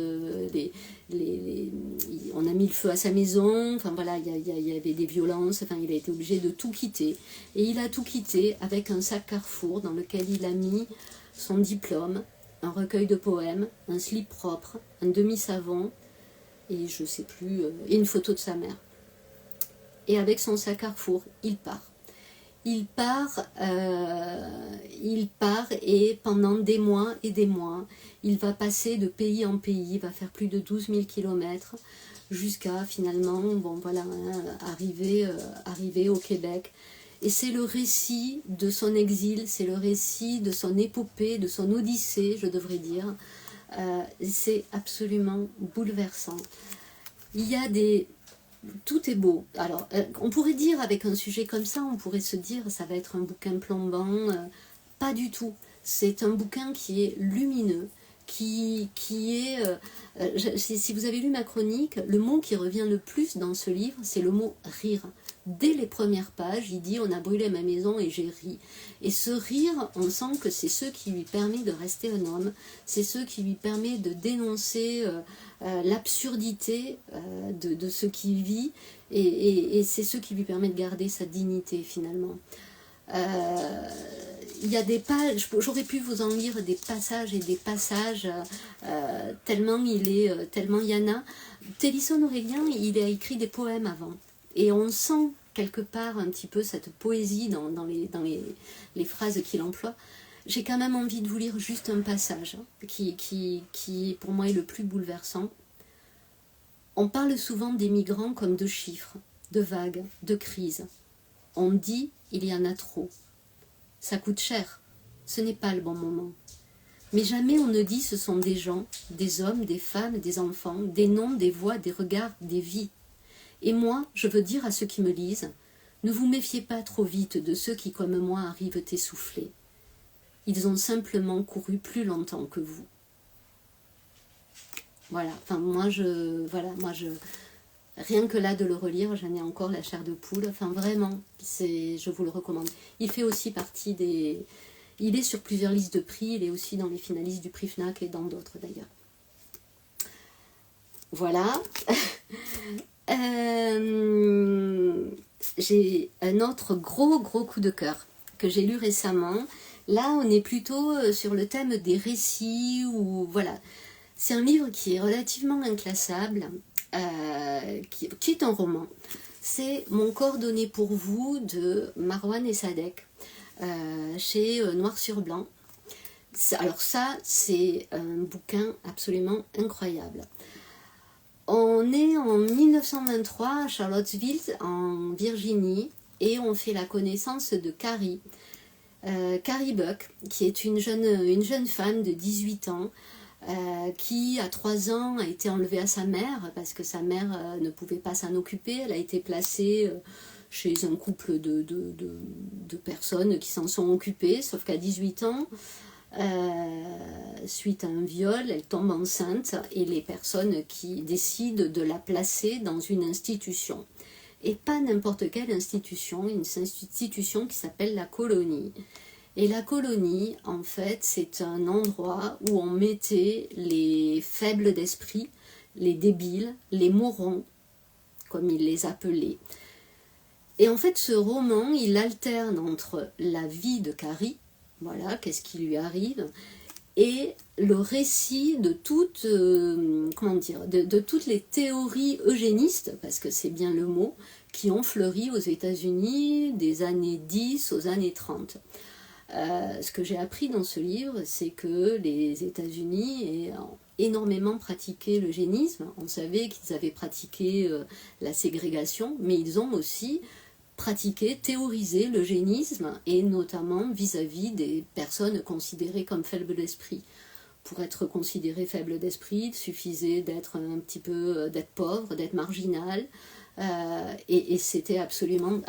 on a mis le feu à sa maison, enfin voilà, il y avait des violences, enfin il a été obligé de tout quitter. Et il a tout quitté avec un sac Carrefour dans lequel il a mis son diplôme, un recueil de poèmes, un slip propre, un demi-savon, et je sais plus, et une photo de sa mère. Et avec son sac Carrefour, il part. Il part et pendant des mois et des mois, il va passer de pays en pays, il va faire plus de 12 000 kilomètres jusqu'à finalement, arriver au Québec. Et c'est le récit de son exil, c'est le récit de son épopée, de son odyssée, je devrais dire. C'est absolument bouleversant. Il y a tout est beau. Alors, on pourrait dire, avec un sujet comme ça, on pourrait se dire, ça va être un bouquin plombant. Pas du tout. C'est un bouquin qui est lumineux, qui est... si vous avez lu ma chronique, le mot qui revient le plus dans ce livre, c'est le mot rire. Dès les premières pages, il dit « on a brûlé ma maison et j'ai ri ». Et ce rire, on sent que c'est ce qui lui permet de rester un homme, c'est ce qui lui permet de dénoncer l'absurdité de ce qu'il vit, et c'est ce qui lui permet de garder sa dignité finalement. Il y a des pages, j'aurais pu vous en lire des passages et des passages, tellement il y en a. Télisson Aurélien, il a écrit des poèmes avant, et on sent quelque part un petit peu cette poésie dans les phrases qu'il emploie. J'ai quand même envie de vous lire juste un passage qui pour moi est le plus bouleversant. On parle souvent des migrants comme de chiffres, de vagues, de crises. On dit il y en a trop. ça coûte cher, ce n'est pas le bon moment. Mais jamais on ne dit ce sont des gens, des hommes, des femmes, des enfants, des noms, des voix, des regards, des vies. Et moi, je veux dire à ceux qui me lisent, ne vous méfiez pas trop vite de ceux qui, comme moi, arrivent essoufflés. Ils ont simplement couru plus longtemps que vous. Voilà, enfin moi je rien que là de le relire, j'en ai encore la chair de poule. Enfin vraiment, je vous le recommande. Il fait aussi partie des... Il est sur plusieurs listes de prix, il est aussi dans les finalistes du prix FNAC et dans d'autres d'ailleurs. Voilà. J'ai un autre gros coup de cœur que j'ai lu récemment. Là, on est plutôt sur le thème des récits ou voilà. C'est un livre qui est relativement inclassable, qui est un roman. C'est Mon corps donné pour vous de Marwan Essadek, chez Noir sur Blanc. Alors ça, c'est un bouquin absolument incroyable. On est en 1923 à Charlottesville, en Virginie, et on fait la connaissance de Carrie. Carrie Buck, qui est une jeune femme de 18 ans, qui à 3 ans a été enlevée à sa mère parce que sa mère ne pouvait pas s'en occuper. Elle a été placée chez un couple de personnes qui s'en sont occupées, sauf qu'à 18 ans, suite à un viol, elle tombe enceinte et les personnes qui décident de la placer dans une institution. Et pas n'importe quelle institution, une institution qui s'appelle la colonie. Et la colonie, en fait, c'est un endroit où on mettait les faibles d'esprit, les débiles, les morons, comme il les appelait. Et en fait, ce roman, il alterne entre la vie de Carrie, voilà, qu'est-ce qui lui arrive, et le récit de toutes, de toutes les théories eugénistes, parce que c'est bien le mot, qui ont fleuri aux États-Unis des années 10 aux années 30. Ce que j'ai appris dans ce livre, c'est que les États-Unis ont énormément pratiqué l'eugénisme. On savait qu'ils avaient pratiqué la ségrégation, mais ils ont aussi pratiqué, théorisé l'eugénisme, et notamment vis-à-vis des personnes considérées comme faibles d'esprit. Pour être considéré faible d'esprit, il suffisait d'être un petit peu, d'être pauvre, d'être marginal, et c'était absolument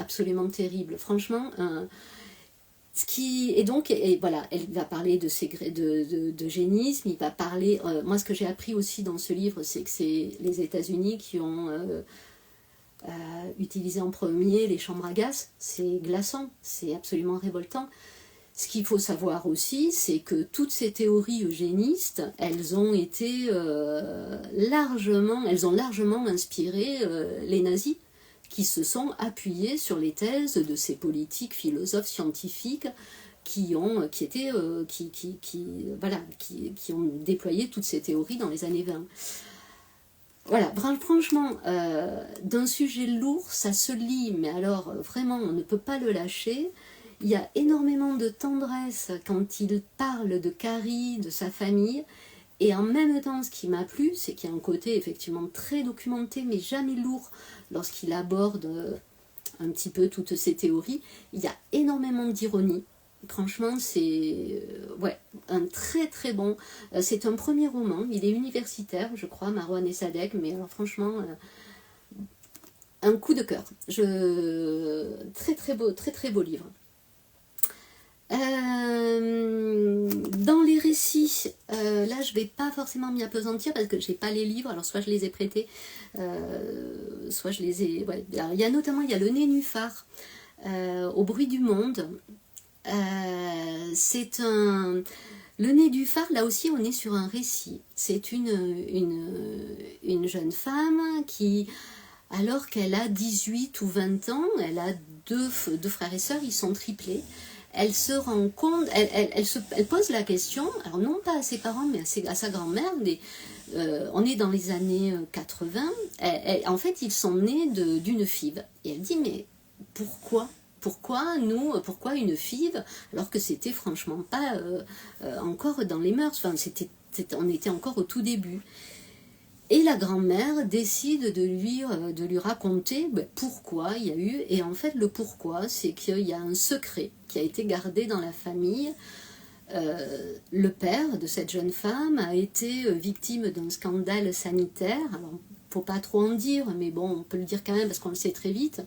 terrible. Franchement, voilà, elle va parler d'eugénisme, il va parler, moi ce que j'ai appris aussi dans ce livre, c'est que c'est les États-Unis qui ont utilisé en premier les chambres à gaz. C'est glaçant, c'est absolument révoltant. Ce qu'il faut savoir aussi, c'est que toutes ces théories eugénistes, elles ont largement inspiré les nazis, qui se sont appuyés sur les thèses de ces politiques, philosophes, scientifiques qui ont déployé toutes ces théories dans les années 20. Voilà, franchement, d'un sujet lourd, ça se lit, mais alors vraiment, on ne peut pas le lâcher. Il y a énormément de tendresse quand il parle de Carrie, de sa famille. Et en même temps, ce qui m'a plu, c'est qu'il y a un côté effectivement très documenté, mais jamais lourd, lorsqu'il aborde un petit peu toutes ces théories. Il y a énormément d'ironie. Franchement, c'est un très bon... c'est un premier roman, il est universitaire, je crois, Marwan Essadek, mais alors franchement, un coup de cœur. Très beau livre. Dans les récits, là je vais pas forcément m'y appesantir parce que j'ai pas les livres, alors soit je les ai prêtés, soit je les ai... Ouais. Alors, il y a Le Nénuphar, Au bruit du monde. C'est un... Le Nénuphar, là aussi on est sur un récit. C'est une jeune femme qui, alors qu'elle a 18 ou 20 ans, elle a deux frères et sœurs, ils sont triplés. Elle se rend compte, elle pose la question, alors non pas à ses parents, mais à sa grand-mère. On est dans les années 80. En fait, ils sont nés d'une FIV. Et elle dit, mais pourquoi une FIV, alors que c'était franchement pas encore dans les mœurs, enfin, on était encore au tout début. Et la grand-mère décide de lui raconter pourquoi il y a eu, et en fait le pourquoi, c'est qu'il y a un secret qui a été gardé dans la famille. Le père de cette jeune femme a été victime d'un scandale sanitaire. Alors, faut pas trop en dire, mais bon, on peut le dire quand même parce qu'on le sait très vite.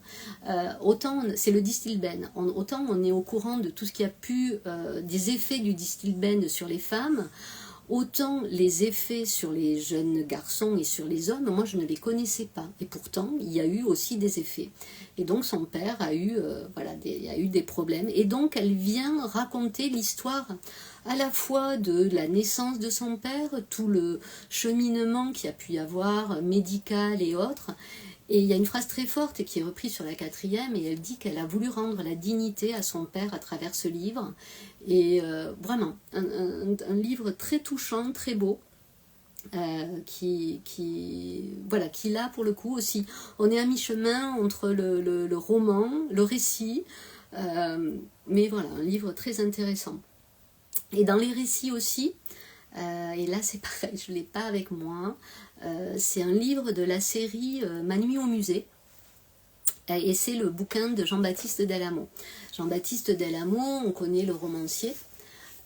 Autant c'est le Distilbène, autant on est au courant de tout ce qui a pu, des effets du Distilbène sur les femmes, autant les effets sur les jeunes garçons et sur les hommes, moi je ne les connaissais pas. Et pourtant, il y a eu aussi des effets. Et donc son père a eu, a eu des problèmes. Et donc elle vient raconter l'histoire à la fois de la naissance de son père, tout le cheminement qu'il y a pu y avoir, médical et autres. Et il y a une phrase très forte qui est reprise sur la 4e, et elle dit qu'elle a voulu rendre la dignité à son père à travers ce livre. Et vraiment, un livre très touchant, très beau, qui là pour le coup aussi, on est à mi-chemin entre le roman, le récit, mais voilà, un livre très intéressant. Et dans les récits aussi, et là c'est pareil, je ne l'ai pas avec moi, c'est un livre de la série Ma nuit au musée, et c'est le bouquin de Jean-Baptiste Delamo. Jean-Baptiste Delamo, on connaît le romancier,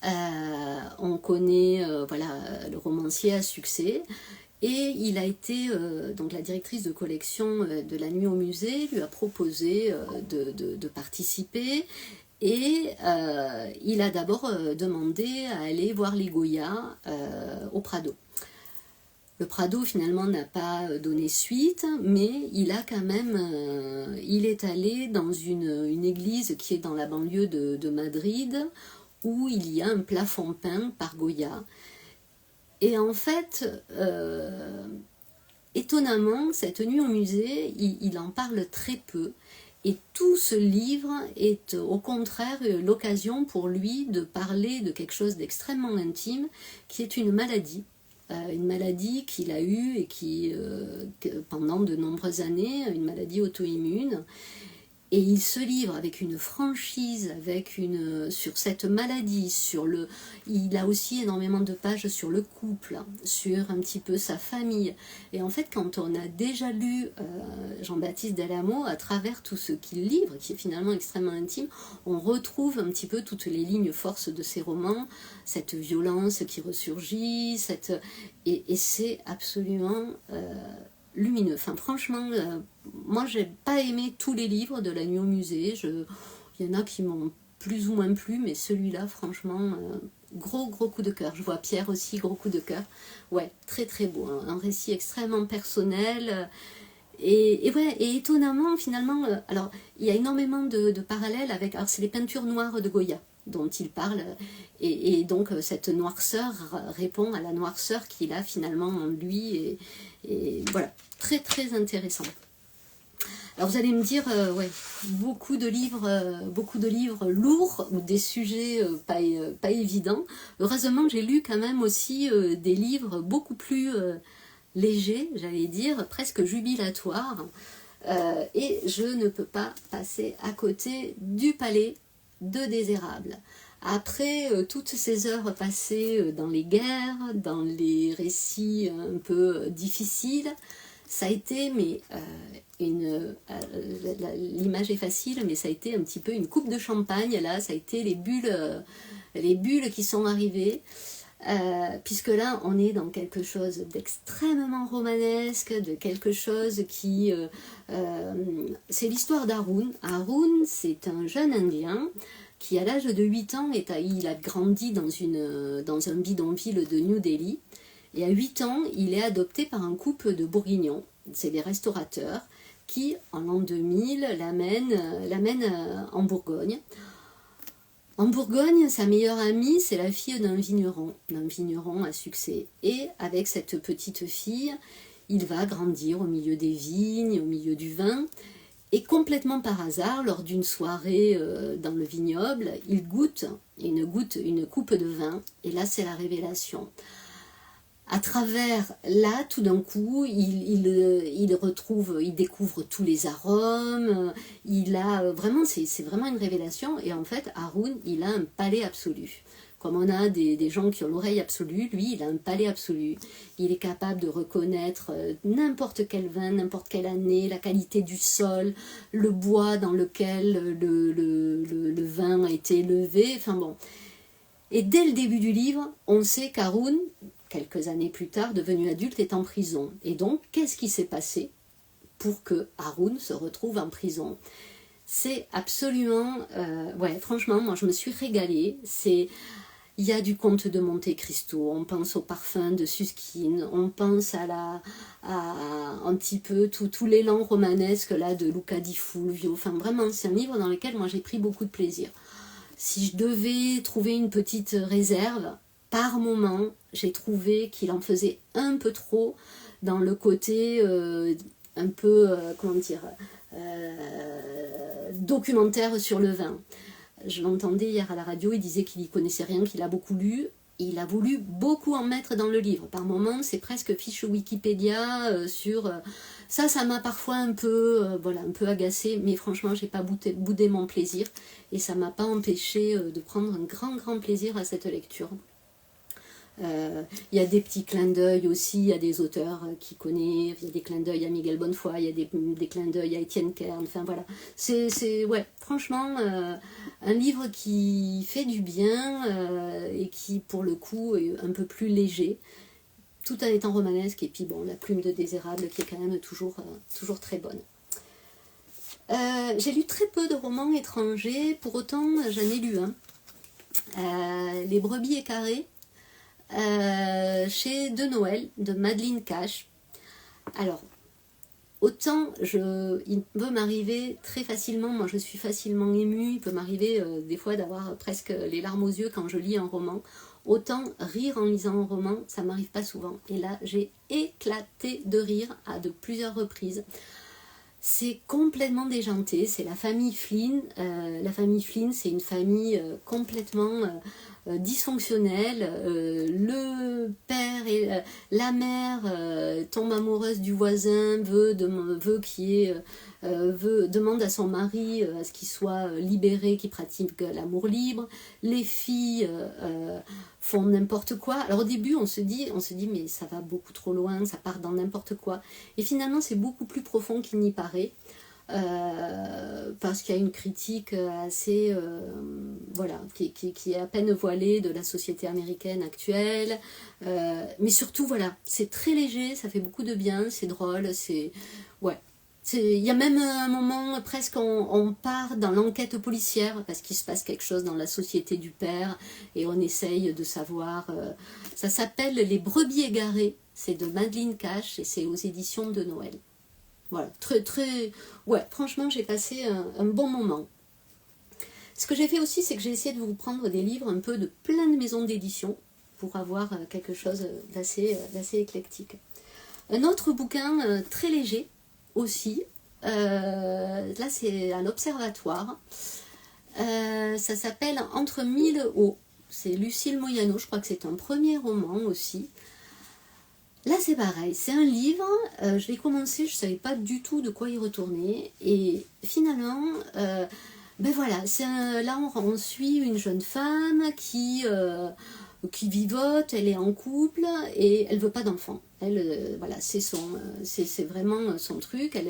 on connaît le romancier à succès, et il a été, donc la directrice de collection de La nuit au musée lui a proposé de participer. Et il a d'abord demandé à aller voir les Goya au Prado. Le Prado finalement n'a pas donné suite, mais il a quand même, il est allé dans une église qui est dans la banlieue de Madrid, où il y a un plafond peint par Goya. Et en fait, étonnamment, cette nuit au musée, il en parle très peu. Et tout ce livre est au contraire l'occasion pour lui de parler de quelque chose d'extrêmement intime, qui est une maladie qu'il a eue et qui, pendant de nombreuses années, une maladie auto-immune. Et il se livre avec une franchise, sur cette maladie, il a aussi énormément de pages sur le couple, sur un petit peu sa famille. Et en fait, quand on a déjà lu Jean-Baptiste Delamo, à travers tout ce qu'il livre, qui est finalement extrêmement intime, on retrouve un petit peu toutes les lignes forces de ses romans, cette violence qui ressurgit, et c'est absolument lumineux. Enfin, franchement, moi, j'ai pas aimé tous les livres de La nuit au musée. Il y en a qui m'ont plus ou moins plu, mais celui-là, franchement, gros coup de cœur. Je vois Pierre aussi, gros coup de cœur. Ouais, très très beau. Hein. Un récit extrêmement personnel. Et étonnamment, finalement, alors, il y a énormément de parallèles avec... Alors, c'est les peintures noires de Goya dont il parle, et donc cette noirceur répond à la noirceur qu'il a finalement en lui, et voilà, très très intéressant. Alors vous allez me dire, beaucoup de livres lourds, ou des sujets pas évidents. Heureusement, j'ai lu quand même aussi des livres beaucoup plus légers, j'allais dire, presque jubilatoires, et je ne peux pas passer à côté du Palais de Désérable. Après toutes ces heures passées dans les guerres, dans les récits un peu difficiles, ça a été, mais l'image est facile, mais ça a été un petit peu une coupe de champagne, là, ça a été les bulles qui sont arrivées, puisque là, on est dans quelque chose d'extrêmement romanesque, de quelque chose qui... c'est l'histoire d'Haroun. Haroun, c'est un jeune Indien qui, à l'âge de 8 ans, il a grandi dans un bidonville de New Delhi. Et à 8 ans, il est adopté par un couple de bourguignons, c'est des restaurateurs, qui, en l'an 2000, l'amènent en Bourgogne. En Bourgogne, sa meilleure amie, c'est la fille d'un vigneron à succès. Et avec cette petite fille, il va grandir au milieu des vignes, au milieu du vin. Et complètement par hasard, lors d'une soirée dans le vignoble, il goûte une coupe de vin. Et là, c'est la révélation. À travers, là, tout d'un coup, il découvre tous les arômes, c'est vraiment une révélation, et en fait, Haroun, il a un palais absolu. Comme on a des gens qui ont l'oreille absolue, lui, il a un palais absolu. Il est capable de reconnaître n'importe quel vin, n'importe quelle année, la qualité du sol, le bois dans lequel le vin a été élevé. Enfin bon. Et dès le début du livre, on sait qu'Haroun, quelques années plus tard, devenu adulte, est en prison. Et donc, qu'est-ce qui s'est passé pour que Haroun se retrouve en prison? C'est absolument... ouais, franchement, moi je me suis régalée. Il y a du Comte de Monte Cristo, on pense au parfum de Susskind, on pense à un petit peu tout l'élan romanesque là de Luca di Fulvio. Enfin vraiment, c'est un livre dans lequel moi j'ai pris beaucoup de plaisir. Si je devais trouver une petite réserve, par moment, j'ai trouvé qu'il en faisait un peu trop dans le côté un peu, comment dire, documentaire sur le vin. Je l'entendais hier à la radio, il disait qu'il n'y connaissait rien, qu'il a beaucoup lu. Il a voulu beaucoup en mettre dans le livre. Par moments, c'est presque fiche Wikipédia sur... Ça m'a parfois un peu, voilà, un peu agacée, mais franchement, j'ai pas boudé mon plaisir. Et ça m'a pas empêché de prendre un grand plaisir à cette lecture. Il y a des petits clins d'œil aussi à des auteurs qui connaissent, il y a des clins d'œil à Miguel Bonnefoy, il y a des clins d'œil à Étienne Kern, enfin voilà. Ouais, franchement, un livre qui fait du bien et qui, pour le coup, est un peu plus léger, tout en étant romanesque, et puis bon, la plume de Désérable qui est quand même toujours très bonne. J'ai lu très peu de romans étrangers, pour autant j'en ai lu un. Les Brebis Écarrées, chez De Noël, de Madeleine Cash. Alors, autant il peut m'arriver très facilement, moi je suis facilement émue, il peut m'arriver des fois d'avoir presque les larmes aux yeux quand je lis un roman, autant rire en lisant un roman, ça m'arrive pas souvent. Et là, j'ai éclaté de rire à de plusieurs reprises. C'est complètement déjanté, c'est la famille Flynn. La famille Flynn, c'est une famille complètement dysfonctionnelle. Le père et la mère tombent amoureuses du voisin, demande à son mari à ce qu'il soit libéré, qu'il pratique l'amour libre. Les filles font n'importe quoi. Alors au début, on se dit mais ça va beaucoup trop loin, ça part dans n'importe quoi. Et finalement, c'est beaucoup plus profond qu'il n'y paraît. Parce qu'il y a une critique assez voilà, qui est à peine voilée de la société américaine actuelle, mais surtout voilà, c'est très léger, ça fait beaucoup de bien, c'est drôle, ouais. Il y a même un moment presque on part dans l'enquête policière parce qu'il se passe quelque chose dans la société du père et on essaye de savoir. Ça s'appelle Les Brebis Égarées, c'est de Madeleine Cash et c'est aux éditions de Noël. Voilà, ouais, franchement, j'ai passé un bon moment. Ce que j'ai fait aussi, c'est que j'ai essayé de vous prendre des livres un peu de plein de maisons d'édition pour avoir quelque chose d'assez éclectique. Un autre bouquin très léger aussi, là c'est un observatoire, ça s'appelle Entre mille eaux, c'est Lucille Moyano, je crois que c'est un premier roman aussi. Là c'est pareil, c'est un livre, je l'ai commencé, je ne savais pas du tout de quoi y retourner, et finalement, ben voilà, là on suit une jeune femme qui vivote, elle est en couple et elle veut pas d'enfant. Elle, voilà, c'est vraiment son truc.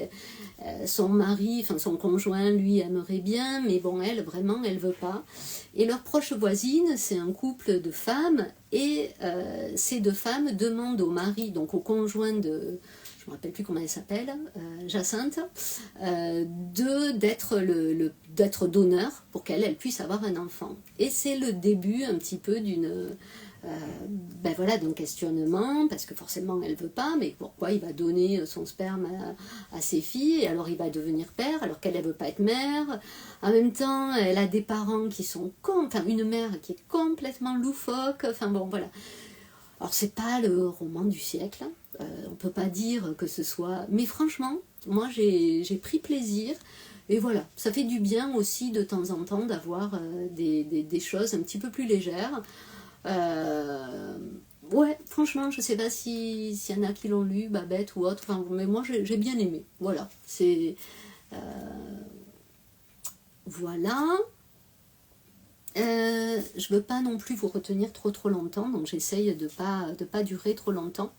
Son mari, enfin son conjoint, lui aimerait bien, mais bon, elle vraiment, elle veut pas. Et leur proche voisine, c'est un couple de femmes et ces deux femmes demandent au mari, donc au conjoint de, je me rappelle plus comment elle s'appelle, Jacinthe, d'être donneur pour qu'elle puisse avoir un enfant. Et c'est le début un petit peu ben voilà, d'un questionnement, parce que forcément elle veut pas, mais pourquoi il va donner son sperme à ses filles, et alors il va devenir père, alors qu'elle ne veut pas être mère. En même temps, elle a des parents qui sont enfin une mère qui est complètement loufoque, enfin bon voilà. Alors c'est pas le roman du siècle, on peut pas dire que ce soit, mais franchement, moi j'ai pris plaisir. Et voilà, ça fait du bien aussi de temps en temps d'avoir des choses un petit peu plus légères. Ouais, franchement, je sais pas s'il y en a qui l'ont lu, Babette ou autre, enfin, mais moi j'ai bien aimé. Voilà, voilà. Je veux pas non plus vous retenir trop longtemps, donc j'essaye de pas durer trop longtemps.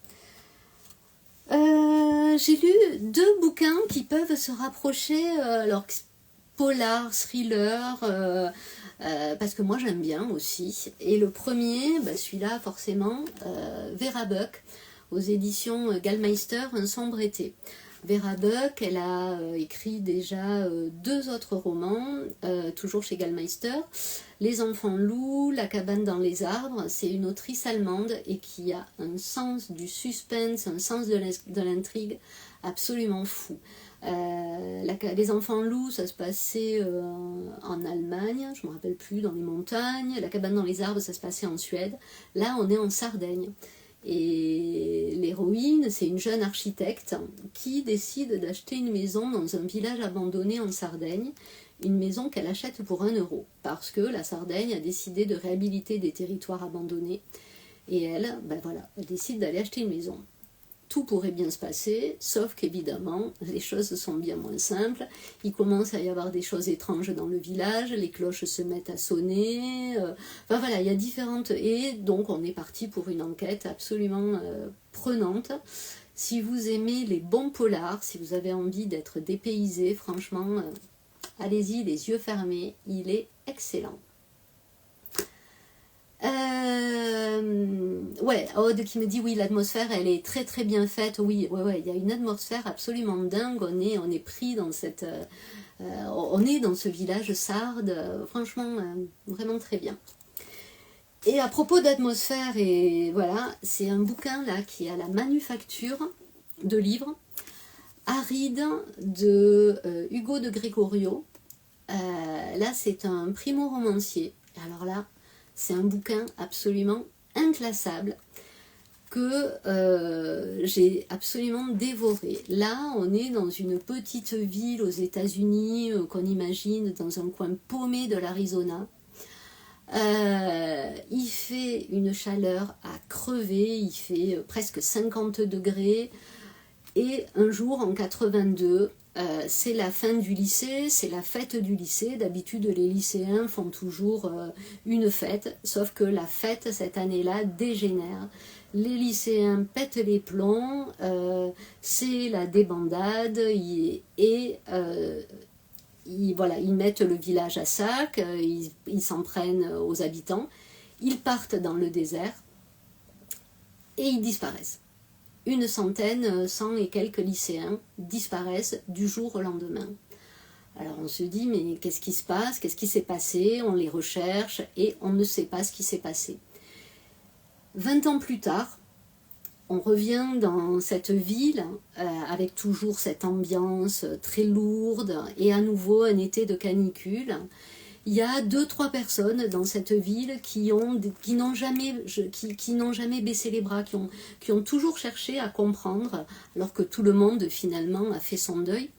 J'ai lu 2 bouquins qui peuvent se rapprocher, alors polar, thriller, parce que moi j'aime bien aussi. Et le premier, celui-là forcément, Vera Buck, aux éditions Gallmeister, Un sombre été. Vera Buck, elle a écrit déjà 2 autres romans, toujours chez Gallmeister. Les enfants loups, La cabane dans les arbres. C'est une autrice allemande et qui a un sens du suspense, un sens de l'intrigue absolument fou. Les enfants loups, ça se passait en Allemagne, je ne me rappelle plus, dans les montagnes. La cabane dans les arbres, ça se passait en Suède. Là, on est en Sardaigne. Et l'héroïne, c'est une jeune architecte qui décide d'acheter une maison dans un village abandonné en Sardaigne, une maison qu'elle achète pour 1 euro, parce que la Sardaigne a décidé de réhabiliter des territoires abandonnés, et elle décide d'aller acheter une maison. Tout pourrait bien se passer, sauf qu'évidemment, les choses sont bien moins simples. Il commence à y avoir des choses étranges dans le village, les cloches se mettent à sonner. Il y a différentes... Et donc, on est parti pour une enquête absolument prenante. Si vous aimez les bons polars, si vous avez envie d'être dépaysé, franchement, allez-y, les yeux fermés, il est excellent. Aude qui me dit oui, l'atmosphère elle est très bien faite. Oui, il y a une atmosphère absolument dingue. On est pris dans cette on est dans ce village sarde, franchement vraiment très bien. Et à propos d'atmosphère, et voilà, c'est un bouquin là qui est à la Manufacture de livres, Aride de Hugo de Gregorio. Là c'est un primo-romancier. Alors là, c'est un bouquin absolument inclassable que j'ai absolument dévoré. Là, on est dans une petite ville aux États-Unis qu'on imagine dans un coin paumé de l'Arizona. Il fait une chaleur à crever, il fait presque 50 degrés. Et un jour, en 82, c'est la fin du lycée, c'est la fête du lycée. D'habitude, les lycéens font toujours une fête, sauf que la fête, cette année-là, dégénère. Les lycéens pètent les plombs, c'est la débandade, ils mettent le village à sac, ils s'en prennent aux habitants, ils partent dans le désert et ils disparaissent. 100, 100 et quelques lycéens disparaissent du jour au lendemain. Alors on se dit, mais qu'est-ce qui se passe? Qu'est-ce qui s'est passé? On les recherche et on ne sait pas ce qui s'est passé. 20 ans plus tard, on revient dans cette ville avec toujours cette ambiance très lourde et à nouveau un été de canicule. Il y a 2-3 personnes dans cette ville qui n'ont jamais baissé les bras, qui ont toujours cherché à comprendre, alors que tout le monde finalement a fait son deuil.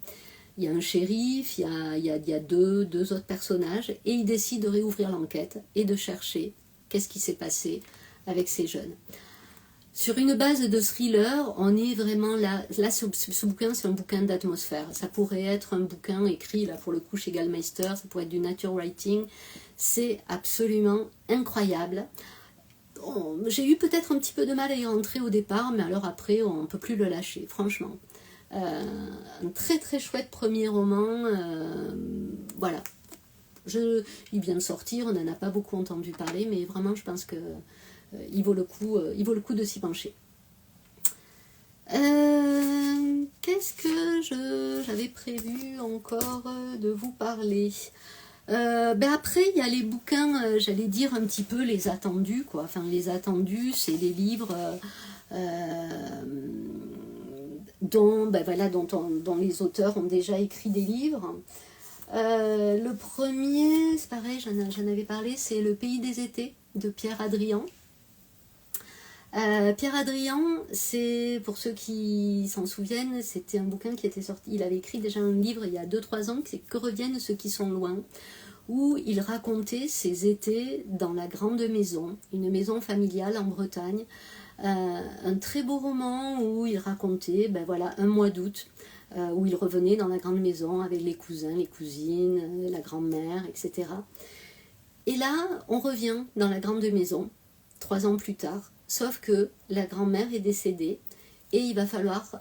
Il y a un shérif, il y a deux autres personnages, et ils décident de réouvrir l'enquête et de chercher qu'est-ce qui s'est passé avec ces jeunes. Sur une base de thriller, on est vraiment là. Là, ce bouquin, c'est un bouquin d'atmosphère. Ça pourrait être un bouquin écrit, là, pour le coup, chez Gallmeister. Ça pourrait être du nature writing. C'est absolument incroyable. J'ai eu peut-être un petit peu de mal à y rentrer au départ, mais alors après, on ne peut plus le lâcher, franchement. Un très chouette premier roman. Voilà. Il vient de sortir, on n'en a pas beaucoup entendu parler, mais vraiment, je pense que il vaut le coup de s'y pencher. Qu'est-ce que j'avais prévu encore de vous parler? Après, il y a les bouquins, j'allais dire un petit peu les attendus, quoi. Enfin, les attendus, c'est les livres dont les auteurs ont déjà écrit des livres. Le premier, c'est pareil, j'en avais parlé, c'est Le pays des étés de Pierre Hadrian. Pierre Hadrian, c'est, pour ceux qui s'en souviennent, c'était un bouquin qui était sorti, il avait écrit déjà un livre il y a 2-3 ans, c'est Que reviennent ceux qui sont loin, où il racontait ses étés dans la grande maison, une maison familiale en Bretagne, un très beau roman où il racontait un mois d'août, où il revenait dans la grande maison avec les cousins, les cousines, la grand-mère, etc. Et là, on revient dans la grande maison, 3 ans plus tard, sauf que la grand-mère est décédée et il va falloir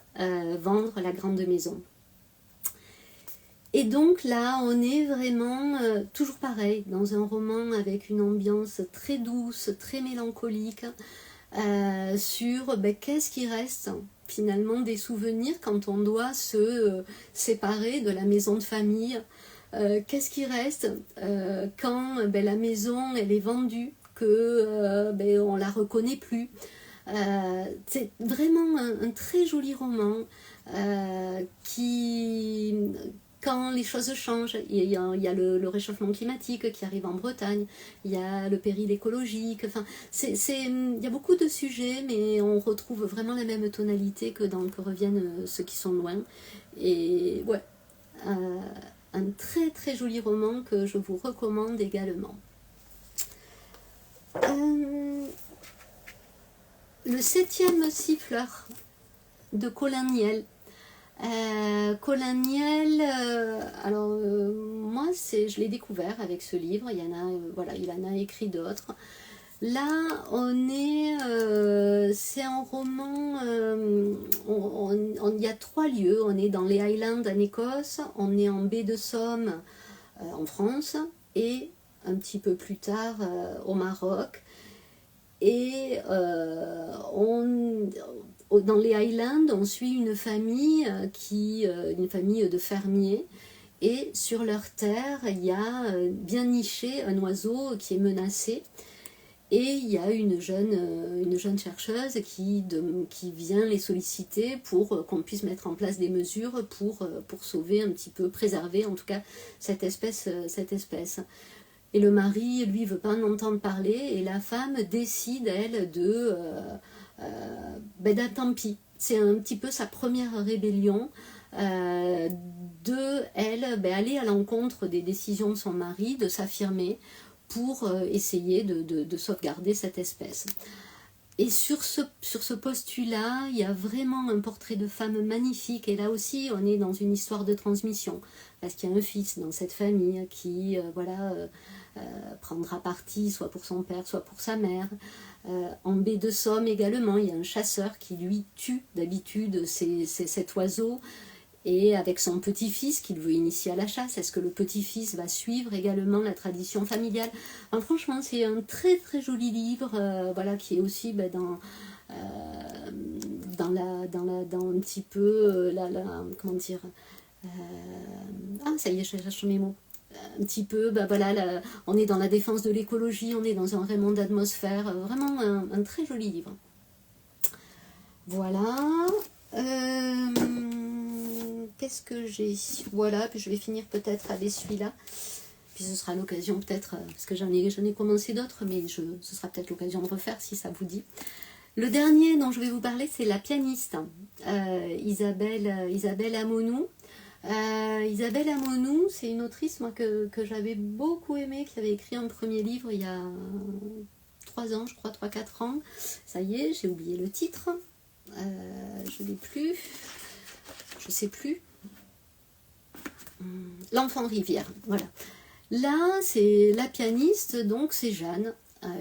vendre la grande maison. Et donc là, on est vraiment toujours pareil, dans un roman avec une ambiance très douce, très mélancolique, sur qu'est-ce qui reste finalement des souvenirs quand on doit se séparer de la maison de famille. Qu'est-ce qui reste quand la maison elle est vendue, que on la reconnaît plus. C'est vraiment un très joli roman qui, quand les choses changent, il y a le réchauffement climatique qui arrive en Bretagne, il y a le péril écologique, enfin, il y a beaucoup de sujets, mais on retrouve vraiment la même tonalité que dans Que reviennent ceux qui sont loin. Et ouais, un très très joli roman que je vous recommande également. Le 7e siffleur de Colin Niel. Colin Niel, moi je l'ai découvert avec ce livre, il en a écrit d'autres. Là, c'est un roman, il y a 3 lieux, on est dans les Highlands en Écosse, on est en baie de Somme en France, et un petit peu plus tard au Maroc. Et dans les Highlands, on suit une famille une famille de fermiers, et sur leur terre, il y a bien niché un oiseau qui est menacé. Et il y a une jeune chercheuse qui vient les solliciter pour qu'on puisse mettre en place des mesures pour sauver un petit peu, préserver en tout cas cette espèce. Et le mari, lui, veut pas en entendre parler, et la femme décide, elle, tant pis. C'est un petit peu sa première rébellion, aller à l'encontre des décisions de son mari, de s'affirmer pour essayer de sauvegarder cette espèce. Et sur ce postulat, il y a vraiment un portrait de femme magnifique. Et là aussi, on est dans une histoire de transmission. Parce qu'il y a un fils dans cette famille qui prendra parti soit pour son père, soit pour sa mère. En baie de Somme également, il y a un chasseur qui lui tue d'habitude cet oiseau. Et avec son petit-fils qu'il veut initier à la chasse, est-ce que le petit-fils va suivre également la tradition familiale? Franchement, c'est un très très joli livre, qui est aussi dans un petit peu comment dire, ça y est, je cherche mes mots. Un petit peu, on est dans la défense de l'écologie, on est dans un rayon d'atmosphère, vraiment un très joli livre. Voilà. Qu'est-ce que j'ai? Voilà, puis je vais finir peut-être avec celui-là. Puis ce sera l'occasion peut-être, parce que j'en ai commencé d'autres, mais ce sera peut-être l'occasion de refaire si ça vous dit. Le dernier dont je vais vous parler, c'est La pianiste, Isabelle Amonou. Isabelle Amonou, c'est une autrice que j'avais beaucoup aimée, qui avait écrit un premier livre il y a 3 ans, je crois, 3-4 ans. Ça y est, j'ai oublié le titre. Je l'ai plus. Je sais plus. L'enfant rivière, voilà. Là, c'est la pianiste, donc c'est Jeanne,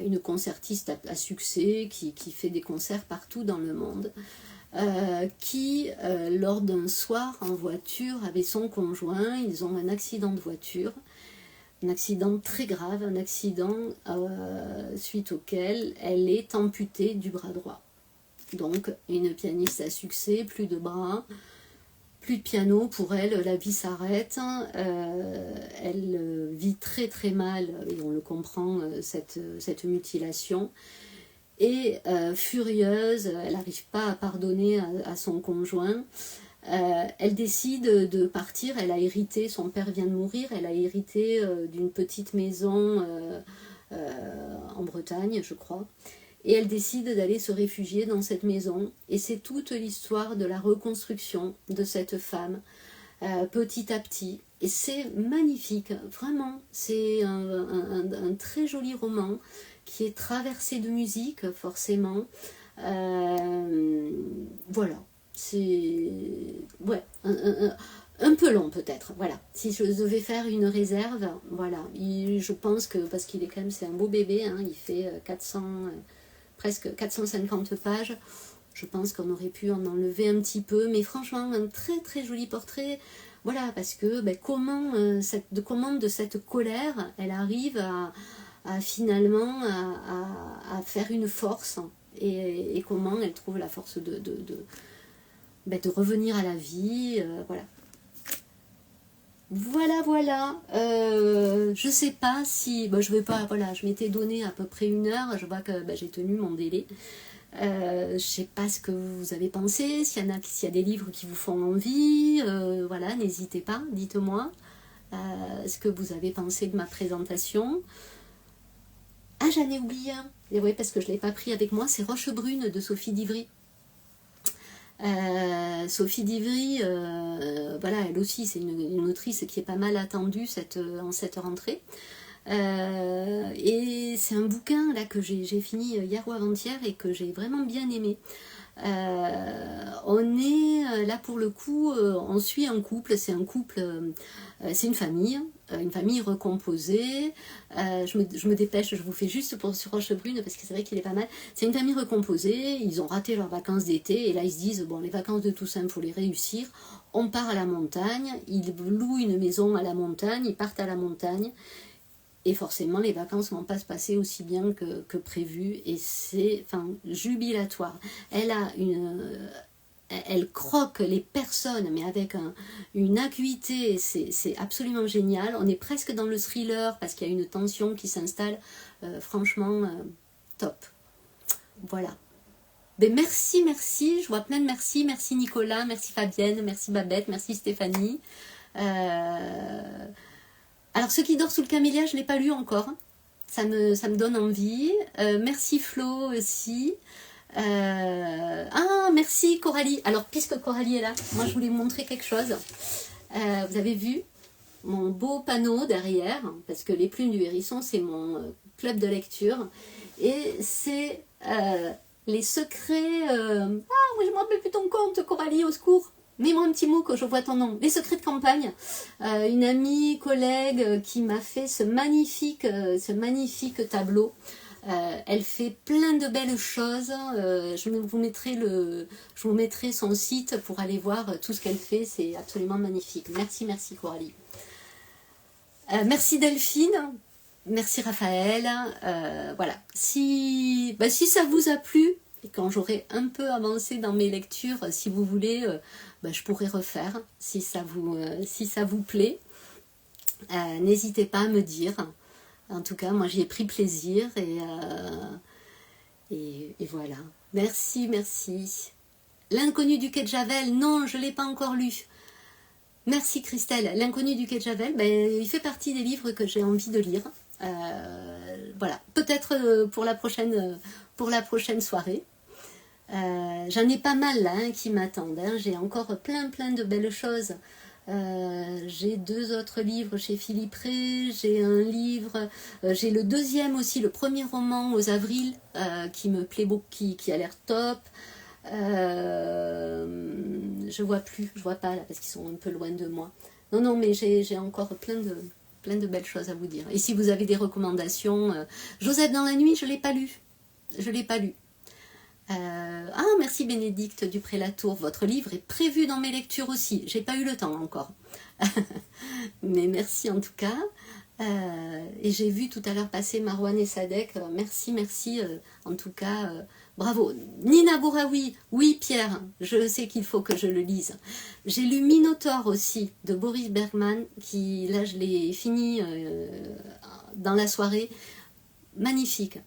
une concertiste à succès qui fait des concerts partout dans le monde, qui, lors d'un soir en voiture avec son conjoint, ils ont un accident de voiture, un accident très grave, un accident suite auquel elle est amputée du bras droit. Donc, une pianiste à succès, plus de bras, plus de piano, pour elle, la vie s'arrête. Elle vit très très mal, et on le comprend, cette mutilation. Et furieuse, elle n'arrive pas à pardonner à son conjoint. Elle décide de partir. Elle a hérité, son père vient de mourir, elle a hérité d'une petite maison en Bretagne, je crois. Et elle décide d'aller se réfugier dans cette maison. Et c'est toute l'histoire de la reconstruction de cette femme, petit à petit. Et c'est magnifique, vraiment. C'est un très joli roman qui est traversé de musique, forcément. Voilà. C'est un peu long peut-être, voilà. Si je devais faire une réserve, voilà. Je pense que, parce qu'il est quand même, c'est un beau bébé, hein, il fait 400, presque 450 pages. Je pense qu'on aurait pu en enlever un petit peu, mais franchement, un très très joli portrait. Voilà, parce que comment, comment de cette colère, elle arrive à finalement à faire une force, et comment elle trouve la force de revenir à la vie, voilà. Voilà. Je sais pas si... je vais pas... Voilà, je m'étais donné à peu près 1 heure. Je vois que j'ai tenu mon délai. Je sais pas ce que vous avez pensé. S'il y a des livres qui vous font envie, voilà, n'hésitez pas, dites-moi ce que vous avez pensé de ma présentation. Ah, j'en ai oublié un. Et oui, parce que je ne l'ai pas pris avec moi. C'est Roche Brune de Sophie d'Ivry. Sophie d'Ivry, voilà, elle aussi c'est une autrice qui est pas mal attendue en cette rentrée, et c'est un bouquin là que j'ai fini hier ou avant-hier et que j'ai vraiment bien aimé. On est là pour le coup, on suit un couple, c'est c'est une famille recomposée. Je me dépêche, je vous fais juste sur Roche Brune parce que c'est vrai qu'il est pas mal. C'est une famille recomposée, ils ont raté leurs vacances d'été et là ils se disent bon, les vacances de Toussaint il faut les réussir, on part à la montagne, ils louent une maison à la montagne, ils partent à la montagne. Et forcément, les vacances ne vont pas se passer aussi bien que prévu. Et c'est jubilatoire. Elle croque les personnes, mais avec une acuité. C'est absolument génial. On est presque dans le thriller parce qu'il y a une tension qui s'installe. Franchement, top. Voilà. Ben merci. Je vois plein de merci. Merci Nicolas, merci Fabienne, merci Babette, merci Stéphanie. Alors, Ce qui dort sous le camélia, je ne l'ai pas lu encore. Ça me donne envie. Merci Flo aussi. Merci Coralie. Alors, puisque Coralie est là, moi je voulais vous montrer quelque chose. Vous avez vu mon beau panneau derrière, parce que Les Plumes du Hérisson, c'est mon club de lecture. Et c'est les secrets... moi je ne me rappelle plus ton compte, Coralie, au secours. Mets-moi un petit mot que je vois ton nom. Les secrets de campagne. Une amie, collègue qui m'a fait ce magnifique tableau. Elle fait plein de belles choses. Je vous mettrai son site pour aller voir tout ce qu'elle fait. C'est absolument magnifique. Merci Coralie. Merci Delphine. Merci Raphaël. Voilà. Si ça vous a plu, et quand j'aurai un peu avancé dans mes lectures, si vous voulez, je pourrais refaire, si ça vous plaît. N'hésitez pas à me dire. En tout cas, moi j'y ai pris plaisir, et voilà. Merci. L'Inconnu du quai de Javel, non, je ne l'ai pas encore lu. Merci Christelle. L'Inconnu du quai de Javel, il fait partie des livres que j'ai envie de lire. Voilà, peut-être pour la prochaine soirée. J'en ai pas mal là qui m'attendent. J'ai encore plein de belles choses. J'ai 2 autres livres chez Philippe Ray. J'ai un livre, j'ai le 2e aussi, le premier roman Aux Avril, qui me plaît beaucoup, qui a l'air top. Je vois pas là parce qu'ils sont un peu loin de moi. Non, mais j'ai encore plein de belles choses à vous dire. Et si vous avez des recommandations, Joseph dans la nuit, je l'ai pas lu. Merci Bénédicte Dupré-Latour, votre livre est prévu dans mes lectures aussi. J'ai pas eu le temps encore. Mais merci en tout cas. Et j'ai vu tout à l'heure passer Marouane et Sadek. Merci. En tout cas, bravo. Nina Bouraoui, oui Pierre, je sais qu'il faut que je le lise. J'ai lu Minotaure aussi de Boris Bergman, qui là je l'ai fini dans la soirée. Magnifique.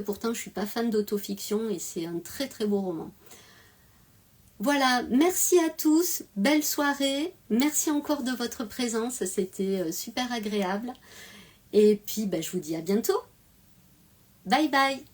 Pourtant, je suis pas fan d'autofiction et c'est un très beau roman. Voilà, merci à tous. Belle soirée. Merci encore de votre présence. C'était super agréable. Et puis, je vous dis à bientôt. Bye bye.